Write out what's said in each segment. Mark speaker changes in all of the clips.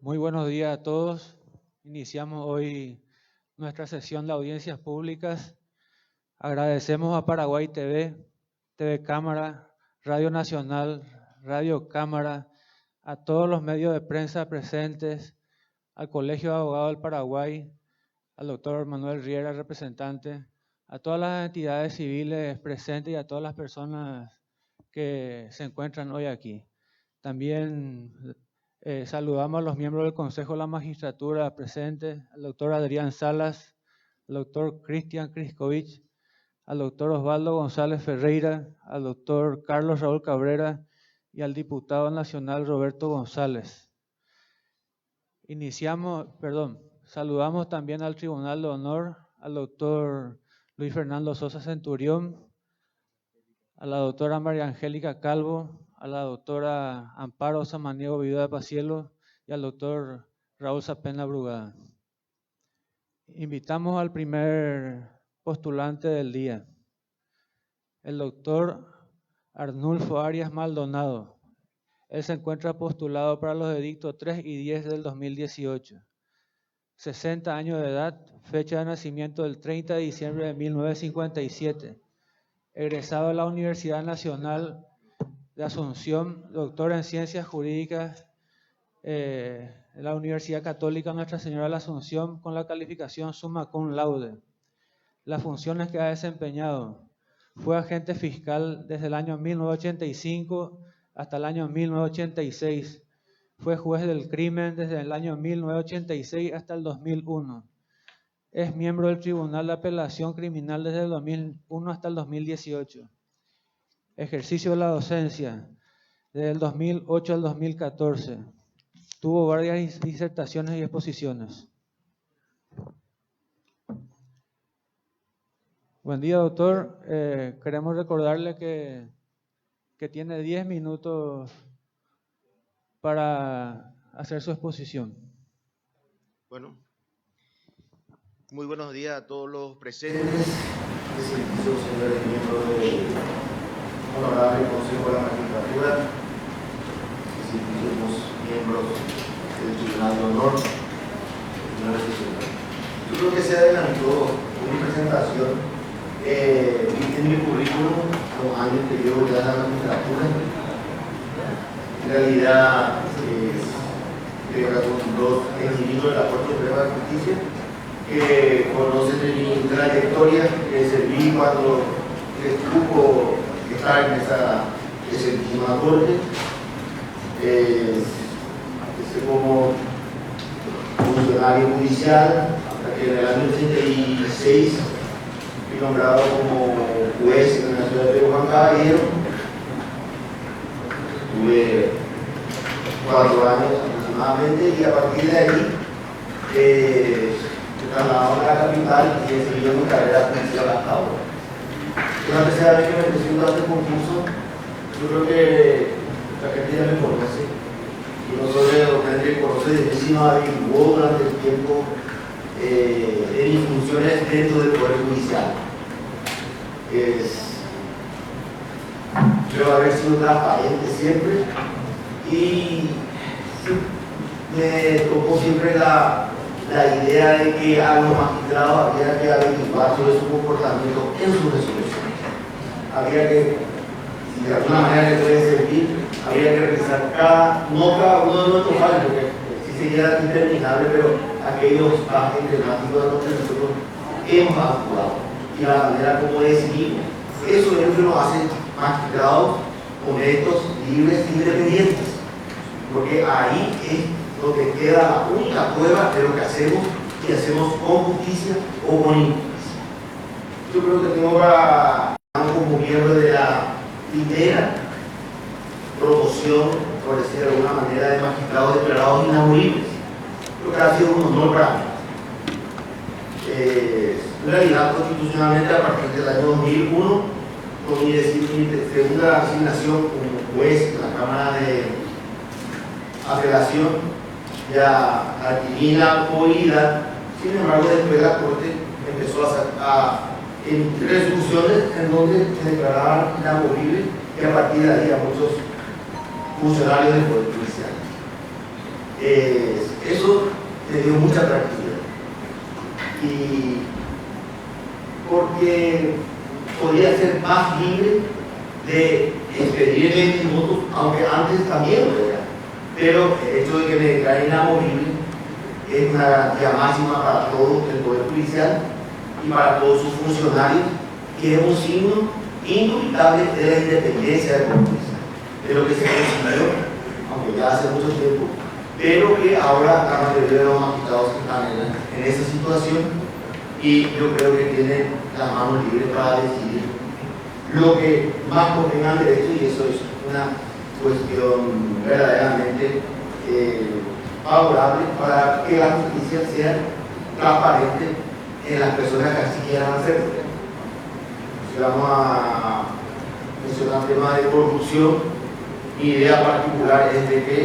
Speaker 1: Muy buenos días a todos. Iniciamos hoy nuestra sesión de audiencias públicas. Agradecemos a Paraguay TV, TV Cámara, Radio Nacional, Radio Cámara, a todos los medios de prensa presentes, al Colegio de Abogados del Paraguay, al doctor Manuel Riera, representante, a todas las entidades civiles presentes y a todas las personas que se encuentran hoy aquí. También saludamos a los miembros del Consejo de la Magistratura presentes, al doctor Adrián Salas, al doctor Cristian Kriskovich, al doctor Osvaldo González Ferreira, al doctor Carlos Raúl Cabrera y al diputado nacional Roberto González. Saludamos también al Tribunal de Honor, al doctor Luis Fernando Sosa Centurión, a la doctora María Angélica Calvo, a la doctora Amparo Samaniego Viuda de Pacielo y al doctor Raúl Zapena Brugada. Invitamos al primer postulante del día, el doctor Arnulfo Arias Maldonado. Él se encuentra postulado para los edictos 3 y 10 del 2018. 60 años de edad, fecha de nacimiento del 30 de diciembre de 1957. Egresado de la Universidad Nacional de Asunción, doctor en Ciencias Jurídicas de la Universidad Católica Nuestra Señora de la Asunción con la calificación summa cum laude. Las funciones que ha desempeñado: fue agente fiscal desde el año 1985 hasta el año 1986. Fue juez del crimen desde el año 1986 hasta el 2001. Es miembro del Tribunal de Apelación Criminal desde el 2001 hasta el 2018. Ejercicio de la docencia desde el 2008 al 2014. Tuvo varias disertaciones y exposiciones. Buen día, doctor. Queremos recordarle que tiene 10 minutos para hacer su exposición.
Speaker 2: Bueno, muy buenos días a todos los presentes. Distinguidos señores miembros del Honorable Consejo de la Magistratura, distinguidos miembros del Tribunal de Honor, yo creo que se adelantó mi presentación en mi currículum los años que llevo ya en la magistratura. En realidad, con dos individuos de la Corte Suprema de Justicia que conocen de mi trayectoria, que serví cuando estuvo estar en esa última corte. Como funcionario judicial, hasta que en el año 86 fui nombrado como juez en la ciudad de Juan Caballero. Tuve 4 años aproximadamente y a partir de ahí me trasladaron a la capital y he seguido mi carrera judicial hasta ahora. Es la tercera vez que me presento a este concurso. Yo creo que la gente ya me conoce y no solo la gente me conoce de mí, sino averiguó durante el tiempo de mis funciones dentro del Poder Judicial. Creo haber sido transparente siempre y me tocó siempre la idea de que a los magistrados había que averiguar sobre su comportamiento en su resolución. Había que, si de alguna manera le puede servir, había que revisar no cada uno de nuestros fallos, porque si sería interminable, pero aquellos pasos emblemáticos de los que nosotros hemos actuado y la manera como decidimos. Eso es lo que nos hace magistrados honestos, libres e independientes, porque ahí es donde queda la única prueba de lo que hacemos, y hacemos con justicia o con injusticia. Yo creo que tengo como miembro de la primera promoción, por decirlo de alguna manera, de magistrados declarados inamovibles. Creo que ha sido un honor para mí. En realidad, constitucionalmente, a partir del año 2001, con mi segunda asignación como juez en la Cámara de Apelación, ya adquirí la autoridad. Sin embargo, después la Corte empezó a emitir resoluciones en donde se declaraban inamovibles, y a partir de ahí a muchos funcionarios del Poder Judicial. Eso me dio mucha tranquilidad. Y porque podía ser más libre de expedir 20 minutos, aunque antes también lo era. Pero el hecho de que me declaren inamovible es una garantía máxima para todo el Poder Judicial y para todos sus funcionarios, que es un signo indubitable de la independencia del Poder Judicial, de lo que se consiguió, aunque ya hace mucho tiempo, pero que ahora la mayoría de los magistrados están en esa situación, y yo creo que tienen las manos libres para decidir lo que más convenga al derecho, y eso es una cuestión verdaderamente favorable para que la justicia sea transparente en las personas que así quieran hacerlo. Si vamos a mencionar temas de corrupción, mi idea particular es de que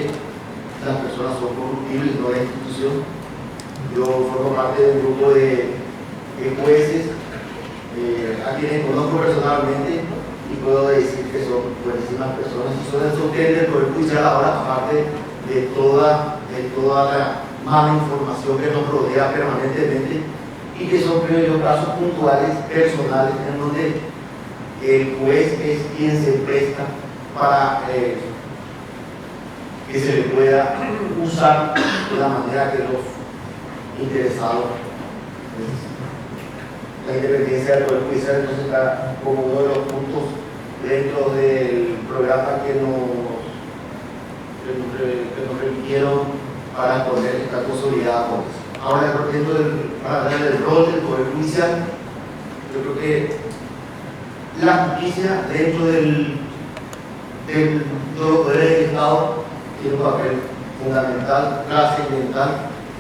Speaker 2: las personas son corruptibles, no la institución. Yo formo parte de un grupo de jueces a quienes conozco personalmente y puedo decir que son buenísimas personas y son el sostén del Poder Judicial ahora, aparte de toda la mala información que nos rodea permanentemente, y que son, creo yo, casos puntuales, personales, en donde el juez es quien se presta para que se le pueda usar de la manera que los interesados necesitan. La independencia del Poder Judicial entonces está como uno de los puntos dentro del programa que nos remitieron para poder estar consolidados con eso. Ahora, para hablar del rol del Poder Judicial, yo creo que la justicia dentro de los poderes del Estado tiene un papel fundamental, trascendental,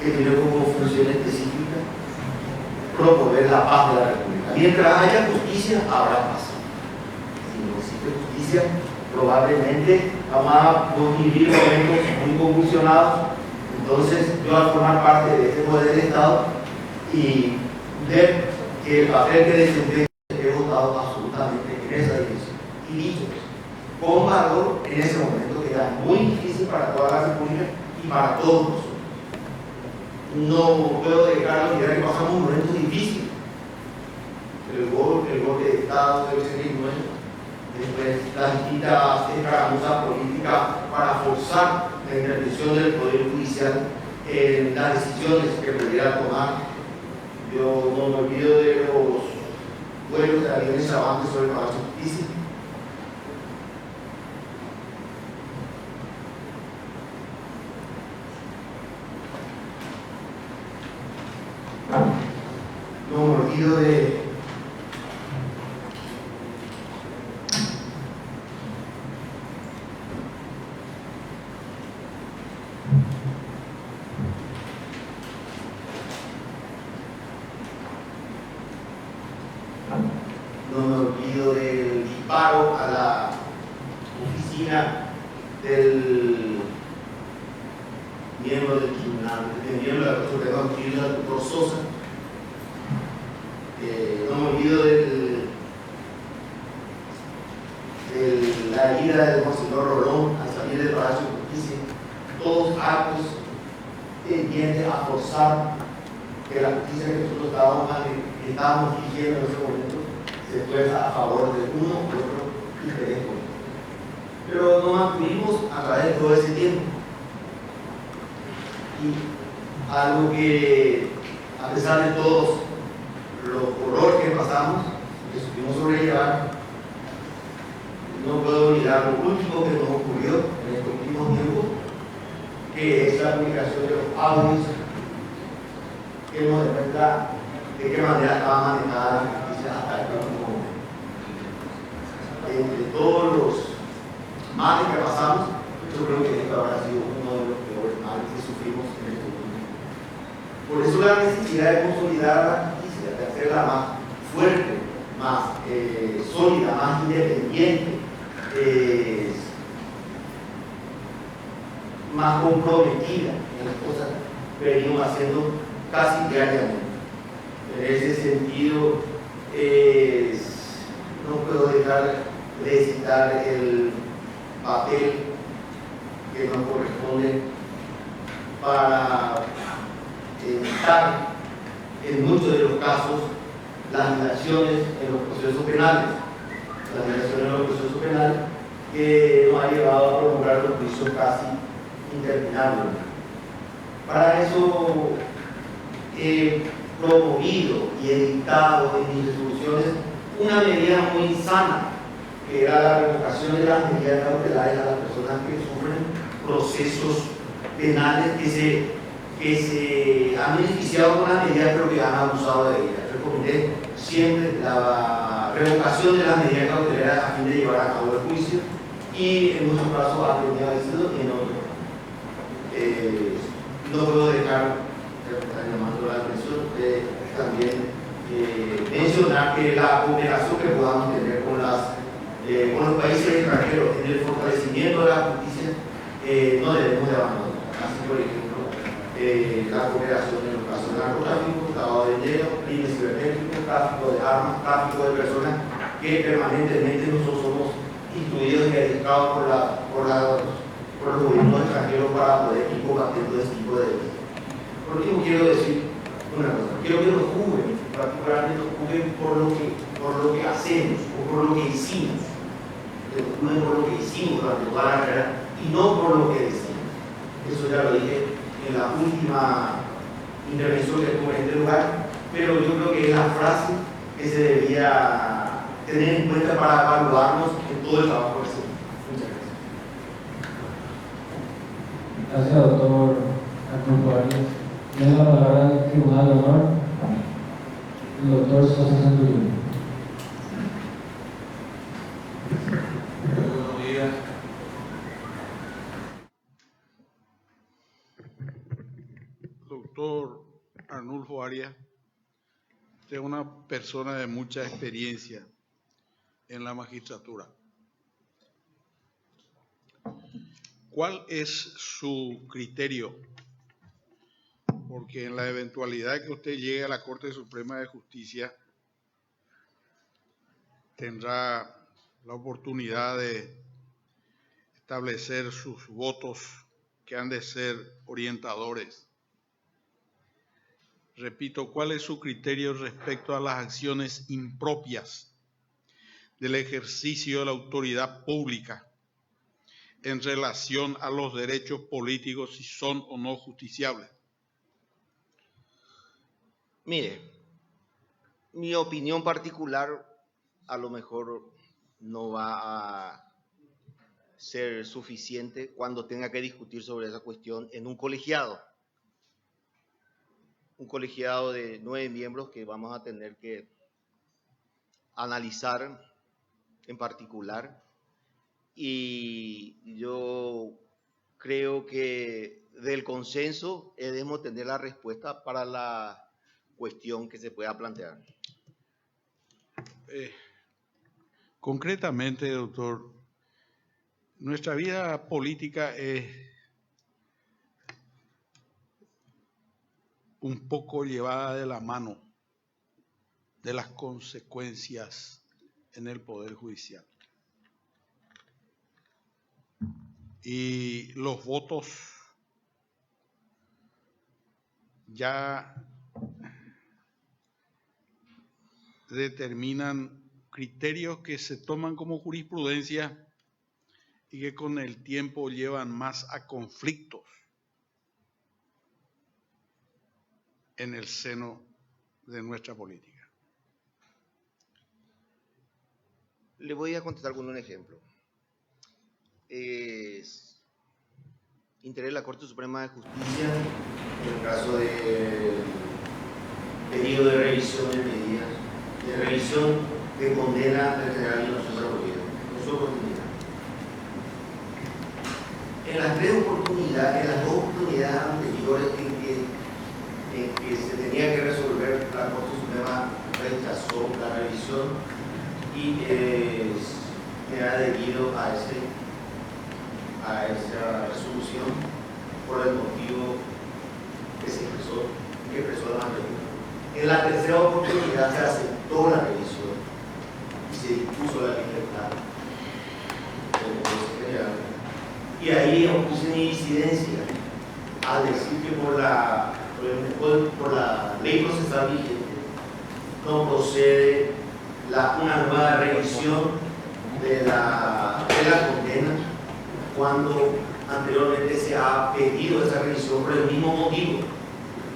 Speaker 2: que tiene como función específica promover la paz de la República. Mientras haya justicia, habrá paz. Si no existe justicia, probablemente vamos a vivir momentos muy convulsionados. Entonces, yo al formar parte de este poder del Estado y ver que el papel que desempeño he votado absolutamente en esa dirección, y dicho con valor en ese momento que era muy difícil para toda la República y para todos nosotros. No puedo dejar de olvidar que pasamos momentos difíciles. El golpe de Estado del 89, después las distintas escaramuzas políticas para forzar la intervención del Poder Judicial en las decisiones que pudiera tomar. Yo no me olvido de los vuelos de aviones Chavantes sobre el Palacio de Justicia. No me olvido de del disparo a la oficina del miembro del tribunal, del miembro de la Corte Suprema, el doctor Sosa. No me olvido de la herida del monseñor Rolón al salir del Palacio de Justicia. Todos actos tienden a forzar que la justicia que nosotros estábamos dirigiendo en ese momento se fuerza a favor de uno u otro interés político. Pero nos mantuvimos a través de todo ese tiempo. Y algo que, a pesar de todos los horrores que pasamos, que supimos sobrellevar, no puedo olvidar lo último que nos ocurrió en estos últimos tiempos, que es la publicación de los audios que nos demuestra de qué manera estaba manejada la justicia hasta el último momento. Entre todos los males que pasamos, yo creo que esto habrá sido uno de los peores males que sufrimos en este momento. Por eso la necesidad de consolidar la justicia, de hacerla más fuerte, más sólida, más independiente, más comprometida en las cosas que venimos haciendo casi diariamente. En ese sentido, no puedo dejar de citar el papel que nos corresponde para evitar en muchos de los casos las dilaciones en los procesos penales. Las dilaciones en los procesos penales que nos ha llevado a prolongar los juicios casi interminables. Para eso he promovido y editado en mis resoluciones una medida muy sana, que era la revocación de las medidas cautelares a las personas que sufren procesos penales que se han beneficiado con las medidas pero que han abusado de ellas. Recomendé siempre la revocación de las medidas cautelares a fin de llevar a cabo el juicio y en muchos casos ha tenido éxito y en otros. No puedo dejar llamando la atención también mencionar que la cooperación que podamos tener con los países extranjeros en el fortalecimiento de la justicia no debemos de abandonar. Así, por ejemplo, la cooperación en los casos de narcotráfico, lavado de dinero, crímenes cibernéticos, tráfico de armas, tráfico de personas, que permanentemente nosotros somos instruidos y dedicados por los gobiernos extranjeros para poder ir combatiendo este tipo de delitos. Por último, quiero decir una cosa: quiero que nos juzguen, particularmente nos juzguen por lo que hacemos o por lo que hicimos, que nos juzguen por lo que hicimos durante toda la carrera y no por lo que decimos. Eso ya lo dije en la última intervención que tuve en este lugar, pero yo creo que es la frase que se debería tener en cuenta para evaluarnos en todo el trabajo que hacemos. Muchas gracias.
Speaker 3: Gracias, doctor Arnulfo Arias. Tiene la palabra del Tribunal de Honor el doctor Sosa Centurión.
Speaker 4: Buenos días. Doctor Arnulfo Arias, usted es una persona de mucha experiencia en la magistratura. ¿Cuál es su criterio? Porque en la eventualidad que usted llegue a la Corte Suprema de Justicia, tendrá la oportunidad de establecer sus votos que han de ser orientadores. Repito, ¿cuál es su criterio respecto a las acciones impropias del ejercicio de la autoridad pública en relación a los derechos políticos, si son o no justiciables?
Speaker 2: Mire, mi opinión particular a lo mejor no va a ser suficiente cuando tenga que discutir sobre esa cuestión en un colegiado. Un colegiado de 9 miembros que vamos a tener que analizar en particular. Y yo creo que del consenso debemos tener la respuesta para la cuestión que se pueda plantear.
Speaker 4: Concretamente, doctor, nuestra vida política es un poco llevada de la mano de las consecuencias en el Poder Judicial. Y los votos ya determinan criterios que se toman como jurisprudencia y que con el tiempo llevan más a conflictos en el seno de nuestra política.
Speaker 2: Le voy a contestar con un ejemplo. Integré la Corte Suprema de Justicia en el caso de pedido de revisión de medidas, de revisión de condena del general Ignacio Zaborrieta, con su oportunidad. En las dos oportunidades anteriores en que se tenía que resolver, la Corte Suprema rechazó la revisión y me ha adherido a esa resolución por el motivo que se expresó la mayoría. En la tercera oportunidad se aceptó la revisión y se dispuso la libertad del juez general. Y ahí opuse mi disidencia a decir que por la ley procesal vigente no procede una nueva revisión de la condena, cuando anteriormente se ha pedido esa revisión por el mismo motivo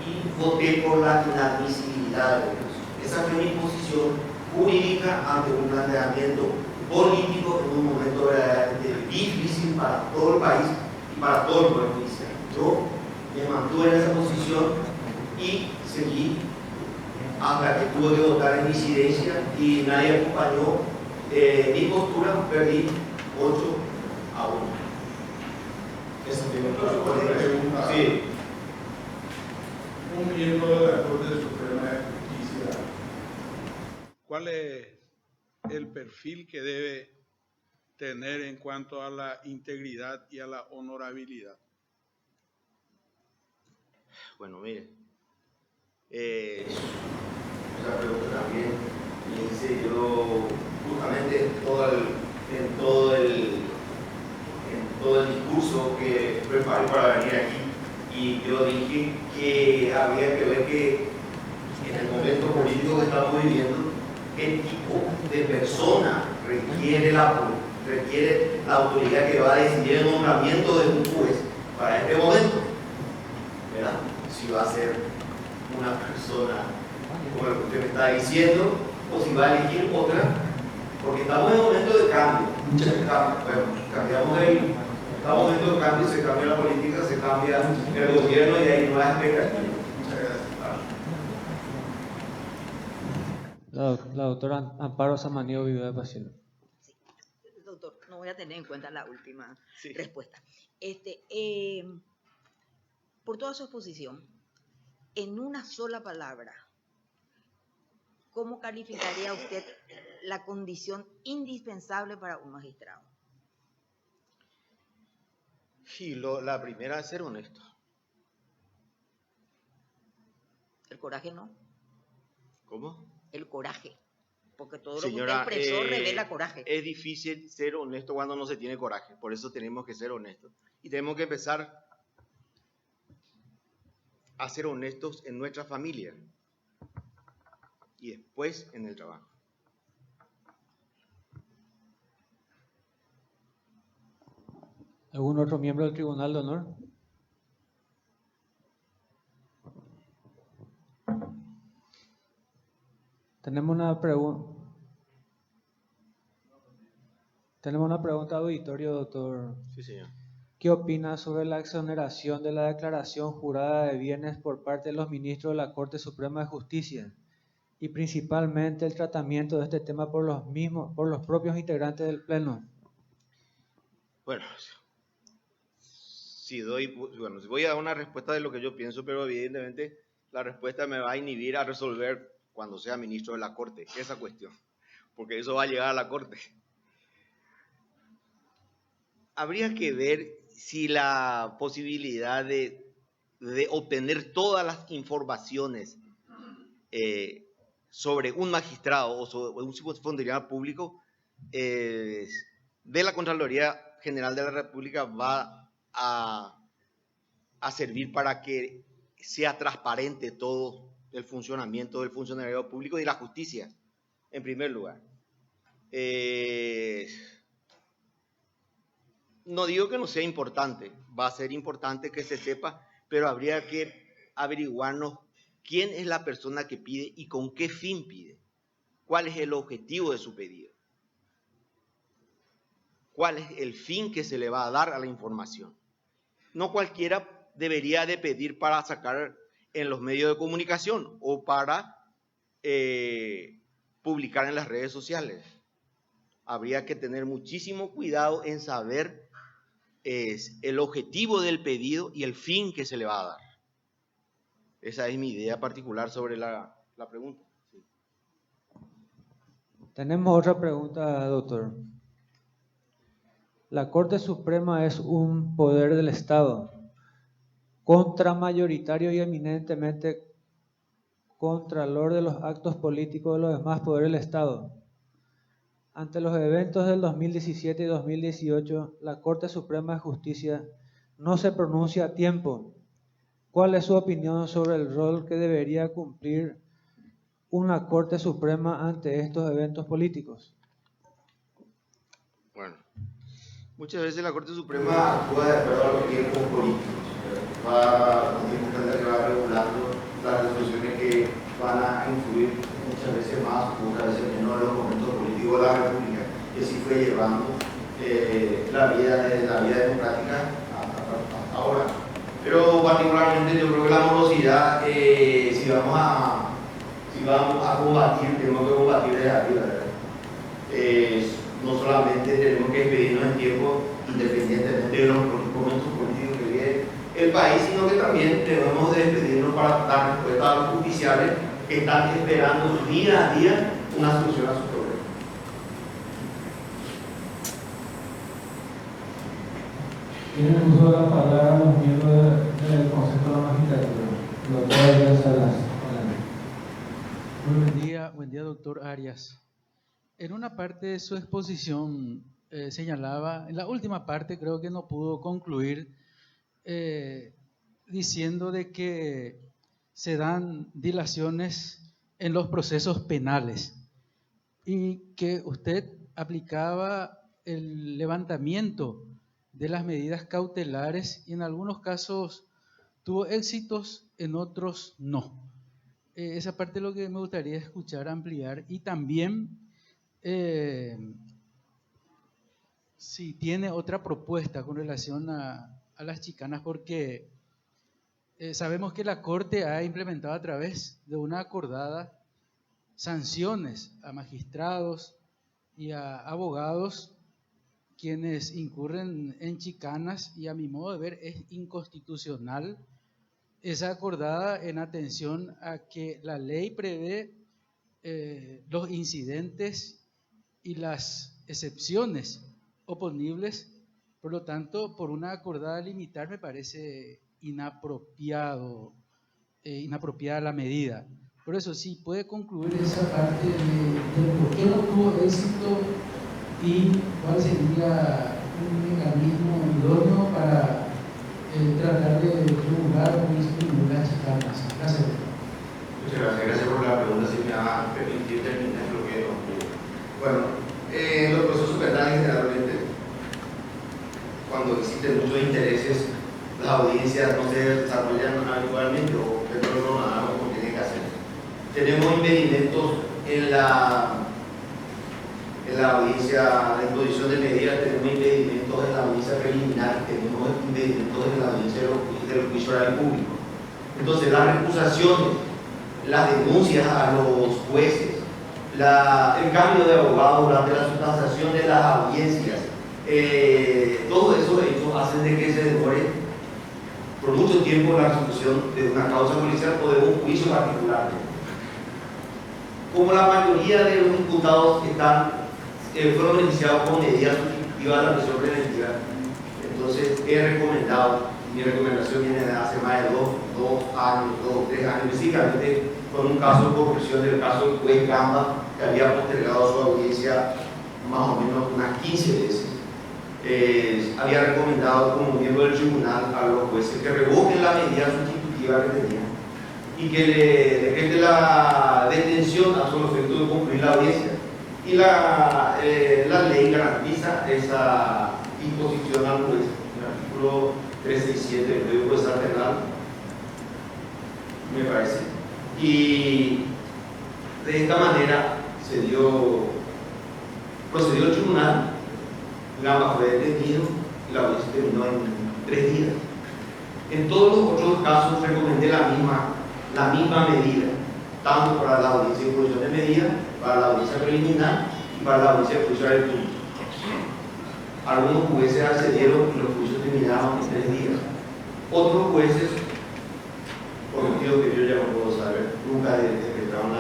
Speaker 2: y voté por la inadmisibilidad de ellos. Esa fue mi posición jurídica ante un planteamiento político en un momento verdaderamente difícil para todo el país y para todo el pueblo judicial. Yo me mantuve en esa posición y seguí hasta que tuve que votar en disidencia y nadie acompañó mi postura. Perdí 8-1. Esa fue mi
Speaker 4: pregunta.
Speaker 2: Sí.
Speaker 4: Un miembro de la Corte Suprema de Justicia, ¿cuál es el perfil que debe tener en cuanto a la integridad y a la honorabilidad?
Speaker 2: Bueno, mire, esa pregunta también le hice yo justamente en todo el discurso que preparé para venir aquí, y yo dije que había que ver que en el momento político que estamos viviendo, qué tipo de persona requiere la autoridad que va a decidir el nombramiento de un juez para este momento, ¿verdad? Si va a ser una persona como lo que usted me está diciendo, o si va a elegir otra, porque estamos en un momento de cambio, estamos en un momento de cambio, se cambia la política, se cambia el gobierno y hay nuevas expectativas. Muchas gracias.
Speaker 1: La doctora Amparo Samaniego Viva de Pacielo.
Speaker 5: Sí, doctor, no voy a tener en cuenta la última
Speaker 2: Sí.
Speaker 5: respuesta. Por toda su exposición, en una sola palabra, ¿cómo calificaría usted la condición indispensable para un magistrado?
Speaker 6: Sí, la primera es ser honesto.
Speaker 5: El coraje no.
Speaker 6: ¿Cómo?
Speaker 5: El coraje. Porque todo
Speaker 6: Señora,
Speaker 5: lo que usted expresó revela coraje.
Speaker 6: Es difícil ser honesto cuando no se tiene coraje. Por eso tenemos que ser honestos. Y tenemos que empezar a ser honestos en nuestra familia. Y después en el trabajo.
Speaker 1: ¿Algún otro miembro del Tribunal de Honor? Tenemos una pregunta. Tenemos una pregunta de auditorio, doctor.
Speaker 6: Sí, señor.
Speaker 1: ¿Qué opina sobre la exoneración de la declaración jurada de bienes por parte de los ministros de la Corte Suprema de Justicia? Y principalmente el tratamiento de este tema por los propios integrantes del Pleno.
Speaker 6: Bueno, si voy a dar una respuesta de lo que yo pienso, pero evidentemente la respuesta me va a inhibir a resolver cuando sea ministro de la Corte esa cuestión, porque eso va a llegar a la Corte. Habría que ver si la posibilidad de obtener todas las informaciones sobre un magistrado o sobre un funcionario público de la Contraloría General de la República va a servir para que sea transparente todo el funcionamiento del funcionario público y la justicia, en primer lugar. No digo que no sea importante, va a ser importante que se sepa, pero habría que averiguarnos quién es la persona que pide y con qué fin pide, cuál es el objetivo de su pedido, cuál es el fin que se le va a dar a la información. No cualquiera debería de pedir para sacar en los medios de comunicación o para publicar en las redes sociales. Habría que tener muchísimo cuidado en saber el objetivo del pedido y el fin que se le va a dar. Esa es mi idea particular sobre la pregunta. Sí.
Speaker 1: Tenemos otra pregunta, doctor. La Corte Suprema es un poder del Estado, contramayoritario y eminentemente contralor de los actos políticos de los demás poderes del Estado. Ante los eventos del 2017 y 2018, la Corte Suprema de Justicia no se pronuncia a tiempo ¿Cuál es su opinión sobre el rol que debería cumplir una Corte Suprema ante estos eventos políticos?
Speaker 6: Bueno, muchas veces la Corte Suprema
Speaker 2: Suprema actúa de acuerdo a los tiempos políticos. Va con tiempos que va regulando las resoluciones que van a influir muchas veces más, muchas veces menos en los momentos políticos de la República, que sí fue llevando la vida democrática hasta ahora. Pero particularmente yo creo que la morosidad, si vamos a combatir, tenemos que combatir desde arriba, ¿verdad? No solamente tenemos que expedirnos en tiempo, independientemente de los momentos políticos que vive el país, sino que también debemos de expedirnos para dar respuesta a los judiciales que están esperando día a día una solución a sus problemas.
Speaker 3: Tienen uso de la palabra los miembros del Consejo de la Magistratura. Doctor Arias Salas.
Speaker 7: Buen día, doctor Arias. En una parte de su exposición señalaba, en la última parte creo que no pudo concluir, diciendo de que se dan dilaciones en los procesos penales y que usted aplicaba el levantamiento de las medidas cautelares y en algunos casos tuvo éxitos, en otros no. Esa parte es lo que me gustaría escuchar, ampliar, y también si tiene otra propuesta con relación a las chicanas, porque sabemos que la Corte ha implementado a través de una acordada sanciones a magistrados y a abogados quienes incurren en chicanas, y a mi modo de ver es inconstitucional esa acordada en atención a que la ley prevé los incidentes y las excepciones oponibles. Por lo tanto, por una acordada limitar me parece inapropiada la medida. Por eso, sí, puede concluir esa parte de por qué no tuvo éxito y cuál sería un mecanismo idóneo para tratar de regular o disminuir las chicanas. Gracias.
Speaker 2: Muchas gracias por la pregunta. Si me va a permitir terminar lo que nos pide. Bueno, los procesos penales generalmente, cuando existen muchos intereses, las audiencias no se desarrollan habitualmente o no nada como tienen que hacer. Tenemos impedimentos en la audiencia de imposición de medidas, tenemos impedimentos en la audiencia preliminar, tenemos impedimentos en la audiencia del juicio oral público. Entonces, las recusaciones, las denuncias a los jueces, el cambio de abogado durante la sustanciación de las audiencias, todos esos hechos hacen de que se demore por mucho tiempo la resolución de una causa policial o de un juicio particular. Como la mayoría de los imputados fueron beneficiados con medidas sustitutivas de la prisión preventiva, entonces he recomendado, mi recomendación viene de hace más de 2 años, 2 o 3 años, específicamente con un caso de corrupción del caso del juez Gamba, que había postergado su audiencia más o menos unas 15 veces. Había recomendado como miembro del tribunal a los jueces que revoquen la medida sustitutiva que tenían y que le decrete la detención a solo efecto de concluir la audiencia. Y la ley garantiza esa imposición al juez, el artículo 367 del Código Procesal Penal, me parece. Y de esta manera procedió el tribunal, Gamba fue detenido y la audiencia terminó en 3 días. En todos los otros casos recomendé la misma medida, tanto para la audiencia de imposición de medida, para la audiencia preliminar y para la audiencia de juicio oral público. Algunos jueces accedieron y los juicios terminaron en 3 días. Otros jueces, por motivos que yo ya no puedo saber, nunca decretaron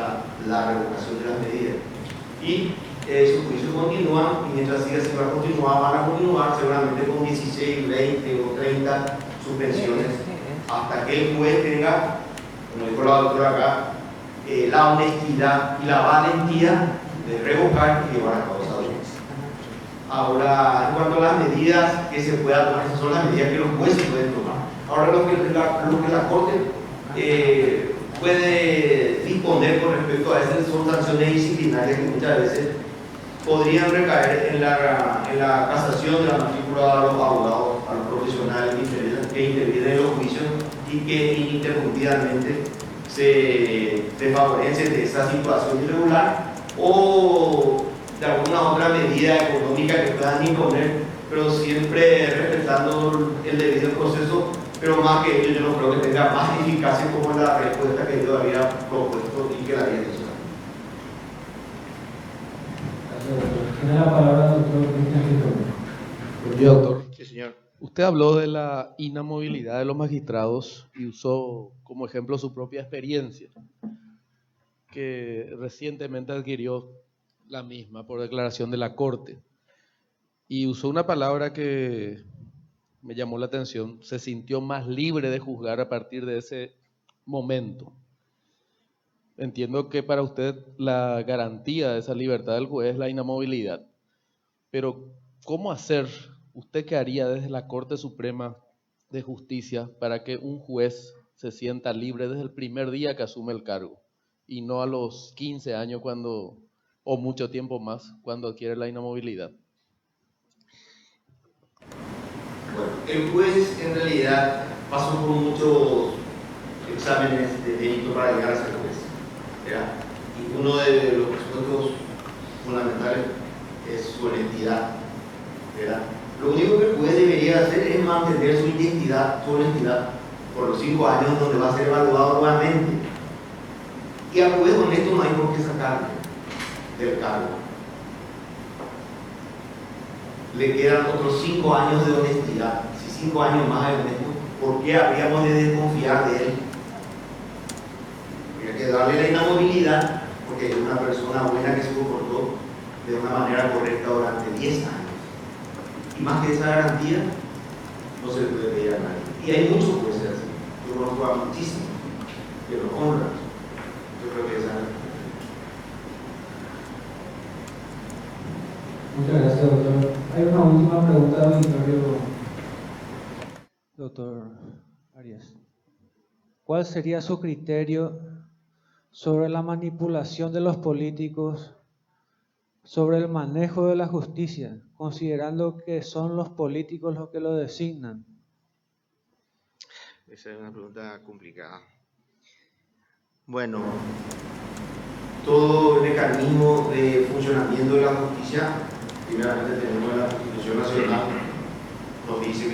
Speaker 2: la revocación de las medidas. Y sus juicios continúan, y mientras siga se va a continuar, van a continuar seguramente con 16, 20 o 30 suspensiones, hasta que el juez tenga, como dijo la doctora acá, la honestidad y la valentía de revocar y llevar a cabo esa audiencia. Ahora, en cuanto a las medidas que se puedan tomar, esas son las medidas que los jueces pueden tomar. Ahora lo que la Corte puede disponer con respecto a eso son sanciones disciplinarias que muchas veces podrían recaer en la casación de la matrícula a los abogados, a los profesionales que intervienen en los juicios y que ininterrumpidamente se favorecen de esa situación irregular, o de alguna otra medida económica que puedan imponer, pero siempre respetando el debido proceso. Pero más que ello, yo no creo que tenga más eficacia como la respuesta que yo había propuesto y que la había dicho.
Speaker 3: Tiene la palabra el doctor Cristian Quintero.
Speaker 8: Buen día, doctor.
Speaker 6: Sí, señor.
Speaker 8: Usted habló de la inamovilidad de los magistrados y usó como ejemplo su propia experiencia, que recientemente adquirió la misma por declaración de la Corte. Y usó una palabra que me llamó la atención: se sintió más libre de juzgar a partir de ese momento. Entiendo que para usted la garantía de esa libertad del juez es la inamovilidad, pero ¿cómo hacer? ¿Usted qué haría desde la Corte Suprema de Justicia para que un juez se sienta libre desde el primer día que asume el cargo y no a los 15 años o mucho tiempo más cuando adquiere la inamovilidad?
Speaker 2: Bueno, el juez en realidad pasó por muchos exámenes de mérito para llegar a ser juez, ¿verdad? Y uno de los aspectos fundamentales es su honestidad, ¿verdad? Lo único que el juez debería hacer es mantener su identidad, su honestidad, por los 5 años donde va a ser evaluado nuevamente. Y al juez honesto no hay por qué sacarle del cargo. Le quedan otros 5 años de honestidad. Si 5 años más de honesto, ¿por qué habríamos de desconfiar de él? Habría que darle la inamovilidad porque es una persona buena que se comportó de una manera correcta durante 10 años. Y más que esa garantía, no se le puede pedir a nadie. Y hay muchos jueces así. Yo conozco a muchísimos que lo honran. Yo creo que esa.
Speaker 3: Muchas gracias, doctor. Hay una última pregunta del auditorio.
Speaker 1: Doctor Arias, ¿cuál sería su criterio sobre la manipulación de los políticos, sobre el manejo de la justicia, considerando que son los políticos los que lo designan?
Speaker 6: Esa es una pregunta complicada. Bueno, todo el mecanismo de funcionamiento de la justicia, primeramente tenemos la Constitución Nacional, nos dice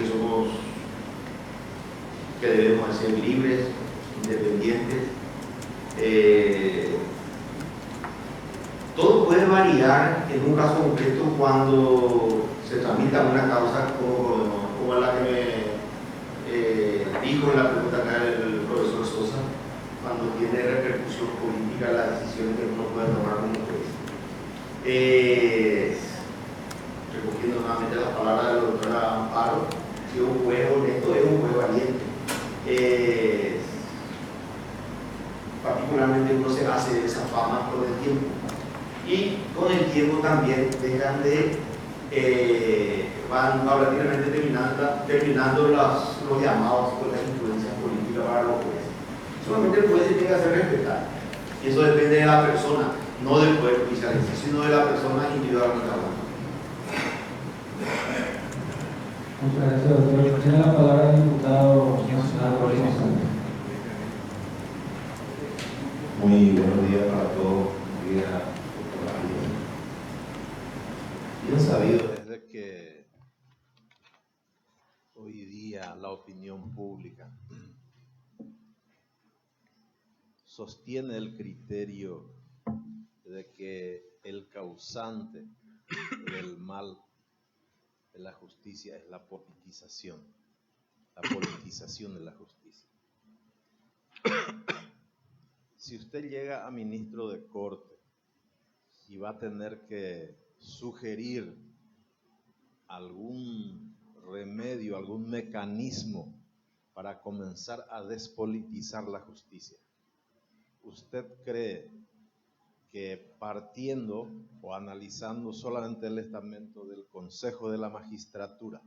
Speaker 6: que debemos ser libres, independientes. Todo puede variar en un caso concreto cuando se tramita una causa como la que me dijo en la pregunta acá el profesor Sosa, cuando tiene repercusión política la decisión que uno puede tomar como juez. Recogiendo nuevamente las palabras de la doctora Amparo, si un juez honesto es un juez valiente. Particularmente uno se hace de esa fama con el tiempo. Y con el tiempo también dejan van paulatinamente terminando los llamados con las influencias políticas para los jueces. Solamente el juez se tiene que hacer respetar. Y eso depende de la persona, no del poder judicial, sino de la persona individualmente hablando.
Speaker 3: Muchas gracias, doctor. Tiene la palabra el diputado nacional Jorge González.
Speaker 9: Muy buenos días para todos. Buen día, doctor Arias. Bien sabido desde que hoy día la opinión pública sostiene el criterio de que el causante del mal de la justicia es la politización de la justicia. Si usted llega a ministro de Corte y va a tener que sugerir algún remedio, algún mecanismo para comenzar a despolitizar la justicia, ¿usted cree que partiendo o analizando solamente el estamento del Consejo de la Magistratura,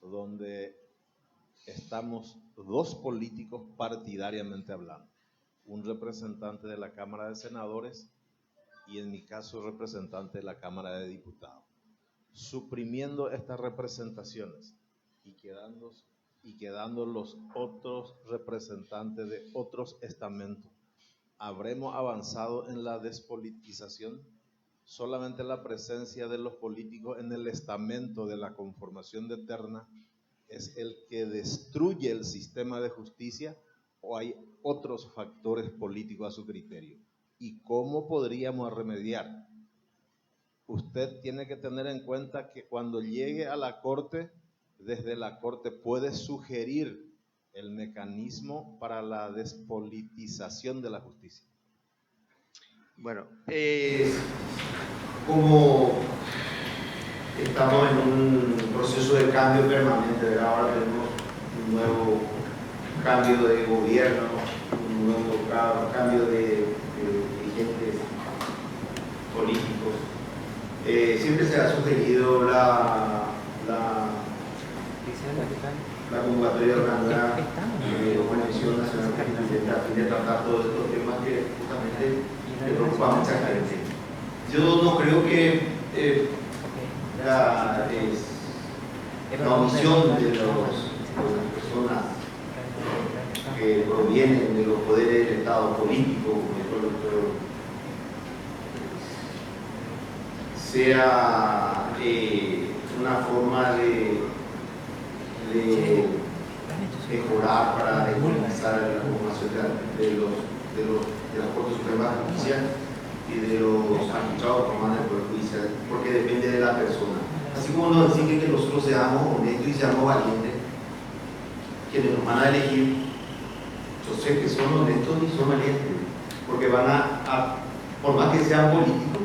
Speaker 9: donde estamos dos políticos partidariamente hablando, un representante de la Cámara de Senadores y en mi caso representante de la Cámara de Diputados. Suprimiendo estas representaciones y quedando los otros representantes de otros estamentos, ¿habremos avanzado en la despolitización? Solamente la presencia de los políticos en el estamento de la conformación de terna es el que destruye el sistema de justicia, o hay otros factores políticos a su criterio. ¿Y cómo podríamos remediar? Usted tiene que tener en cuenta que cuando llegue a la Corte, desde la Corte puede sugerir el mecanismo para la despolitización de la justicia.
Speaker 6: Bueno,
Speaker 2: como estamos en un proceso de cambio permanente, ¿verdad? Ahora tenemos un nuevo cambio de gobierno, un nuevo cambio de dirigentes políticos. Siempre se ha sugerido la convocatoria de una Comisión Nacional Constituyente a fin de tratar todos estos temas que justamente le preocupan a mucha gente. Yo no creo que la omisión de las personas que provienen de los poderes del Estado político, sea una forma de mejorar para despolitizar la formación de la Corte Suprema de Justicia y de los magistrados que toman el Poder Judicial, porque depende de la persona. Así como nos exigen que nosotros seamos honestos y seamos valientes, quienes nos van a elegir, yo sé que son honestos y son valientes, porque van a por más que sean políticos,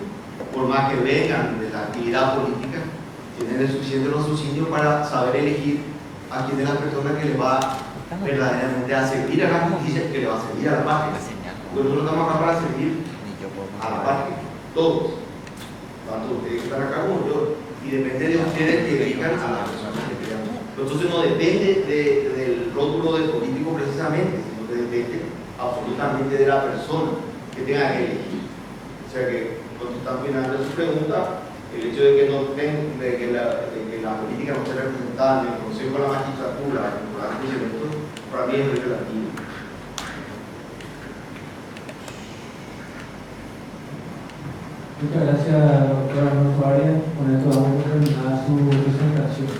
Speaker 2: por más que vengan de la actividad política, tienen el suficiente raciocinio para saber elegir a quién es la persona que le va verdaderamente a servir a la justicia y que le va a servir a la patria. Nosotros estamos acá para servir a la patria, todos, tanto ustedes que están acá como yo, y depende de ustedes que elijan a la persona que crean. Entonces no depende del rótulo del político precisamente, sino que depende absolutamente de la persona que tenga que elegir. O sea que, contestando finalmente su pregunta, el hecho de que la política no esté representada en el Consejo de la Magistratura, en el programa de funcionamiento, para mí es relativo.
Speaker 3: Muchas gracias, doctora Arnulfo Arias. Con esto vamos a terminar su presentación.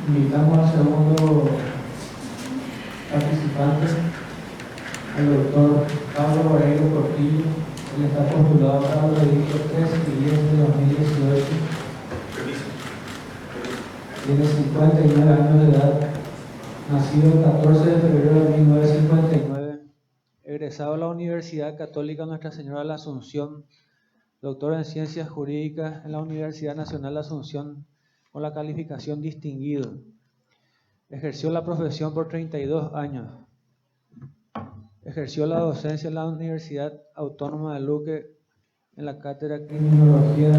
Speaker 3: Invitamos al segundo participante, al doctor Pablo Vareiro Portillo. Él está postulado para los edictos 3 y 10 de 2018. Tiene 59 años de edad, nacido el 14 de febrero de 1959,
Speaker 1: egresado de la Universidad Católica Nuestra Señora de la Asunción, doctor en Ciencias Jurídicas en la Universidad Nacional de Asunción, con la calificación distinguido. Ejerció la profesión por 32 años. Ejerció la docencia en la Universidad Autónoma de Luque en la cátedra
Speaker 3: Criminología,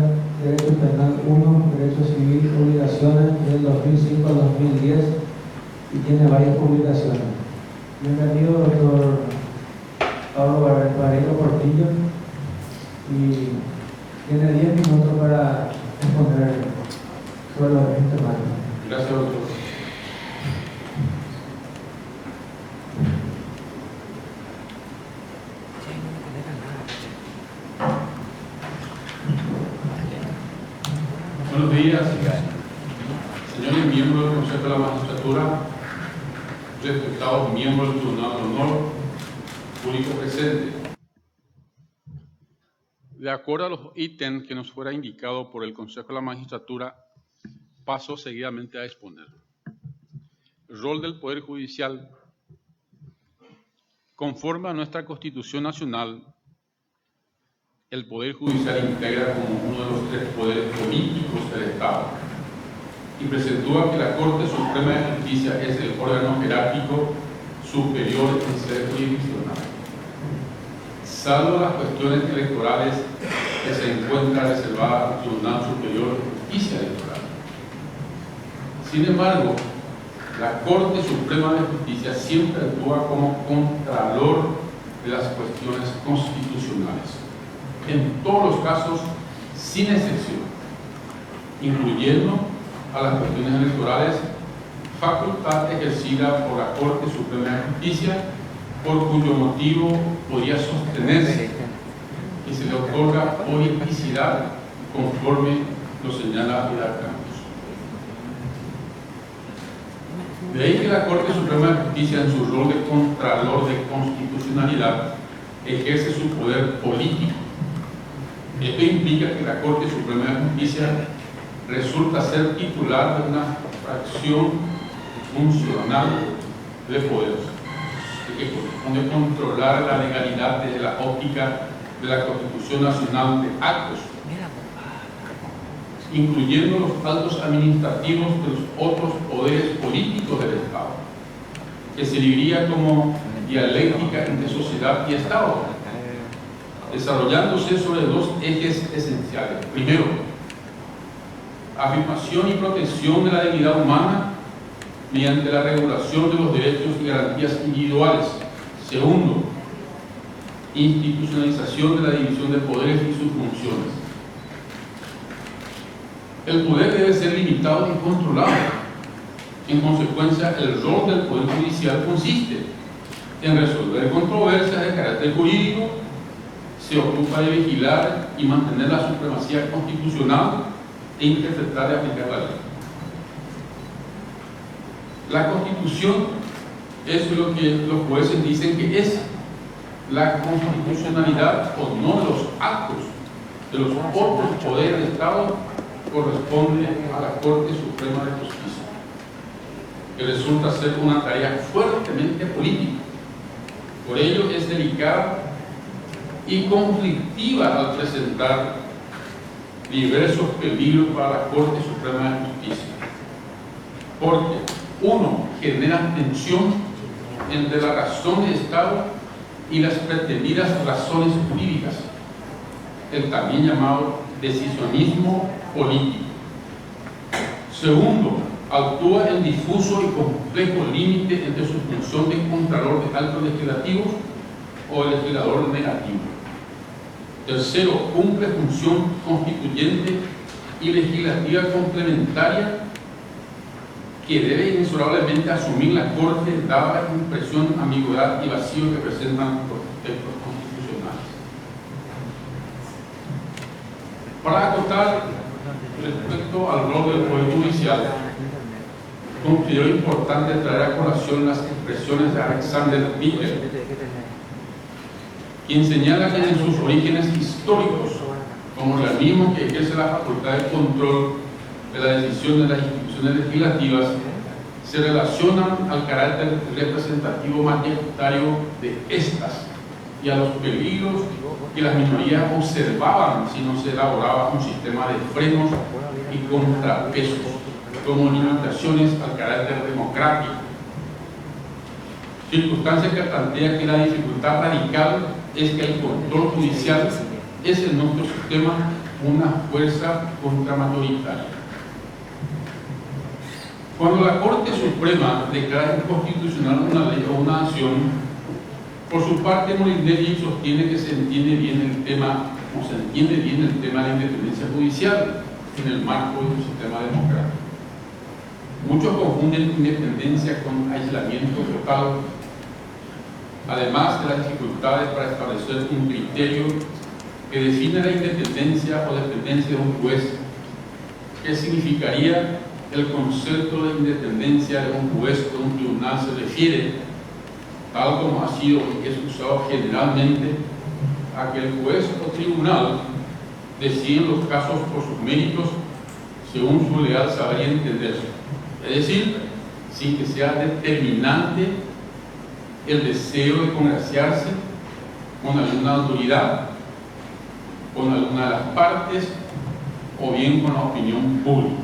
Speaker 3: Derecho Penal 1, Derecho Civil, Obligaciones del 2005 al 2010 y tiene varias publicaciones. Bienvenido, doctor Pablo Vareiro Portillo, y tiene 10 minutos para exponer sobre los temas.
Speaker 10: Gracias, doctor. Buenos días, señores miembros del Consejo de la Magistratura, respetados miembros del Tribunal de Honor, público presente. De acuerdo a los ítems que nos fuera indicado por el Consejo de la Magistratura, paso seguidamente a exponer. El rol del Poder Judicial. Conforme a nuestra Constitución Nacional, el Poder Judicial integra como uno de los 3 poderes políticos del Estado y presentúa que la Corte Suprema de Justicia es el órgano jerárquico superior en ser jurisdiccional. salvo las cuestiones electorales que se encuentran reservadas al Tribunal Superior de Justicia Electoral. Sin embargo, la Corte Suprema de Justicia siempre actúa como contralor de las cuestiones constitucionales, en todos los casos, sin excepción, incluyendo a las cuestiones electorales, facultad ejercida por la Corte Suprema de Justicia, por cuyo motivo podría sostenerse que se le otorga politicidad conforme lo señala el arcángel. De ahí que la Corte Suprema de Justicia, en su rol de contralor de constitucionalidad, ejerce su poder político. Esto implica que la Corte Suprema de Justicia resulta ser titular de una fracción funcional de poderes, que corresponde controlar la legalidad desde la óptica de la Constitución Nacional de actos, incluyendo los actos administrativos de los otros poderes políticos del Estado, que serviría como dialéctica entre sociedad y Estado, desarrollándose sobre dos ejes esenciales. Primero, afirmación y protección de la dignidad humana mediante la regulación de los derechos y garantías individuales. Segundo, institucionalización de la división de poderes y sus funciones. El poder debe ser limitado y controlado. En consecuencia, el rol del Poder Judicial consiste en resolver controversias de carácter jurídico, se ocupa de vigilar y mantener la supremacía constitucional e interpretar y aplicar la ley. La Constitución es lo que los jueces dicen que es la constitucionalidad o no de los actos de los otros poderes del Estado corresponde a la Corte Suprema de Justicia, que resulta ser una tarea fuertemente política. Por ello es delicada y conflictiva al presentar diversos peligros para la Corte Suprema de Justicia, porque uno, genera tensión entre la razón de Estado y las pretendidas razones jurídicas, el también llamado decisionismo político. Segundo, actúa en difuso y complejo límite entre su función de contralor de actos legislativos o de legislador negativo. Tercero, cumple función constituyente y legislativa complementaria que debe inexorablemente asumir la Corte, dada la impresión, ambigüedad y vacío que presentan los textos constitucionales. Para acotar respecto al rol del Poder Judicial, considero importante traer a colación las expresiones de Alexander Bickel, quien señala que en sus orígenes históricos, como organismo que ejerce la facultad de control de la decisión de las instituciones legislativas, se relacionan al carácter representativo mayoritario de estas y a los peligros que las minorías observaban si no se elaboraba un sistema de frenos y contrapesos, como limitaciones al carácter democrático. Circunstancia que plantea que la dificultad radical es que el control judicial es en nuestro sistema una fuerza contramayoritaria. Cuando la Corte Suprema declara inconstitucional una ley o una acción, por su parte Molinelli sostiene que se entiende bien el tema de la independencia judicial en el marco de un sistema democrático. Muchos confunden independencia con aislamiento total, además de las dificultades para establecer un criterio que define la independencia o dependencia de un juez. ¿Qué significaría el concepto de independencia de un juez o de un tribunal? Se refiere, tal como ha sido y es usado generalmente, a que el juez o tribunal decide los casos por sus méritos según su leal saber y entender, es decir, sin que sea determinante el deseo de congraciarse con alguna autoridad, con alguna de las partes o bien con la opinión pública.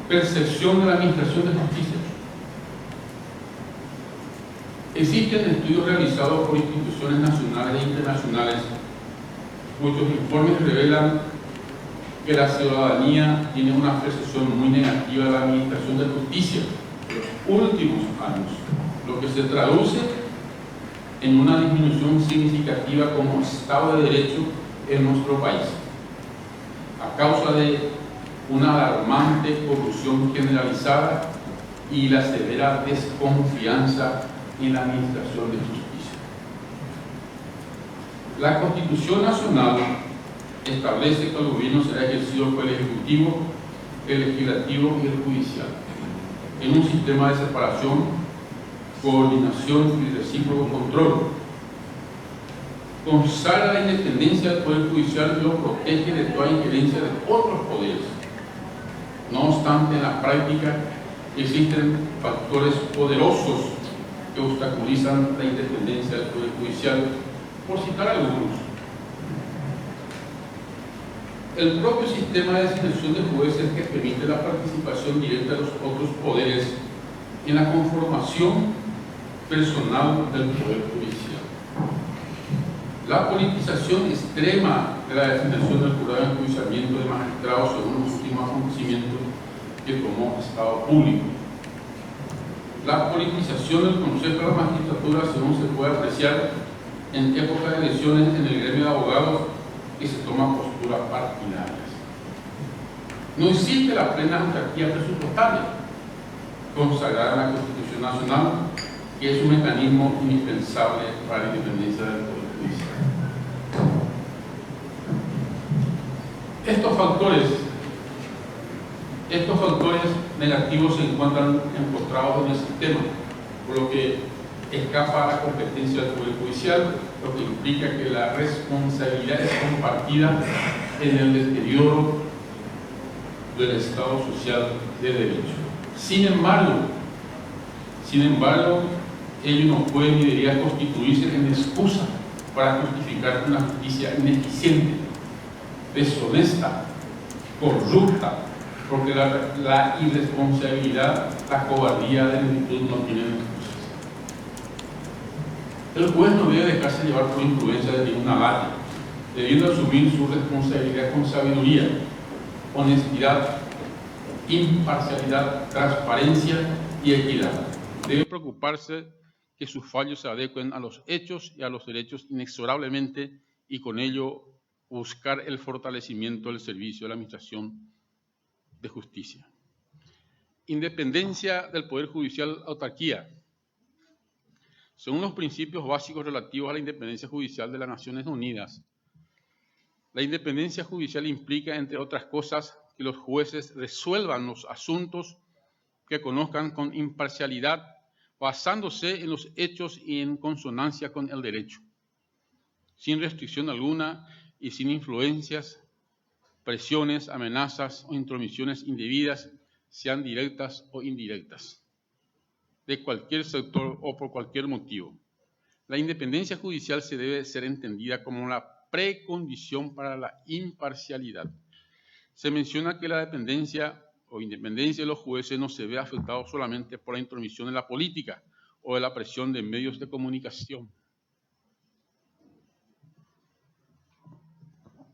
Speaker 10: Percepción de la administración de justicia. Existen estudios realizados por instituciones nacionales e internacionales cuyos informes revelan que la ciudadanía tiene una percepción muy negativa de la administración de justicia en los últimos años, lo que se traduce en una disminución significativa como Estado de Derecho en nuestro país, a causa de una alarmante corrupción generalizada y la severa desconfianza en la administración de justicia. La Constitución Nacional establece que el gobierno será ejercido por el Ejecutivo, el Legislativo y el Judicial, en un sistema de separación, coordinación y recíproco control. Consagra la independencia del Poder Judicial y lo protege de toda injerencia de otros poderes. No obstante, en la práctica existen factores poderosos que obstaculizan la independencia del Poder Judicial, por citar algunos. El propio sistema de selección de jueces que permite la participación directa de los otros poderes en la conformación personal del Poder Judicial. La politización extrema de la designación del jurado de enjuiciamiento de magistrados según los últimos acontecimientos que tomó Estado público. La politización del Consejo de la Magistratura, según se puede apreciar en época de elecciones en el gremio de abogados, que se toman posturas partidarias. No existe la plena autarquía presupuestaria consagrada en la Constitución Nacional, que es un mecanismo indispensable para la independencia del Poder Judicial. Estos factores negativos se encuentran empotrados en el sistema, por lo que escapa a la competencia del Poder Judicial, lo que implica que la responsabilidad es compartida en el deterioro del Estado social de derecho. Sin embargo, ello no puede ni debería constituirse en excusa para justificar una justicia ineficiente, deshonesta, corrupta, porque la irresponsabilidad, la cobardía de la lentitud no tienen excusas. El juez no debe dejarse llevar por influencia de ninguna base, debiendo asumir su responsabilidad con sabiduría, honestidad, imparcialidad, transparencia y equidad. Debe preocuparse que sus fallos se adecuen a los hechos y a los derechos inexorablemente y con ello buscar el fortalecimiento del servicio de la administración de justicia. Independencia del Poder Judicial, autarquía. Según los principios básicos relativos a la independencia judicial de las Naciones Unidas, la independencia judicial implica, entre otras cosas, que los jueces resuelvan los asuntos que conozcan con imparcialidad, basándose en los hechos y en consonancia con el derecho, sin restricción alguna y sin influencias, presiones, amenazas o intromisiones indebidas, sean directas o indirectas, de cualquier sector o por cualquier motivo. La independencia judicial se debe ser entendida como la precondición para la imparcialidad. Se menciona que la dependencia o independencia de los jueces no se ve afectado solamente por la intromisión en la política o de la presión de medios de comunicación.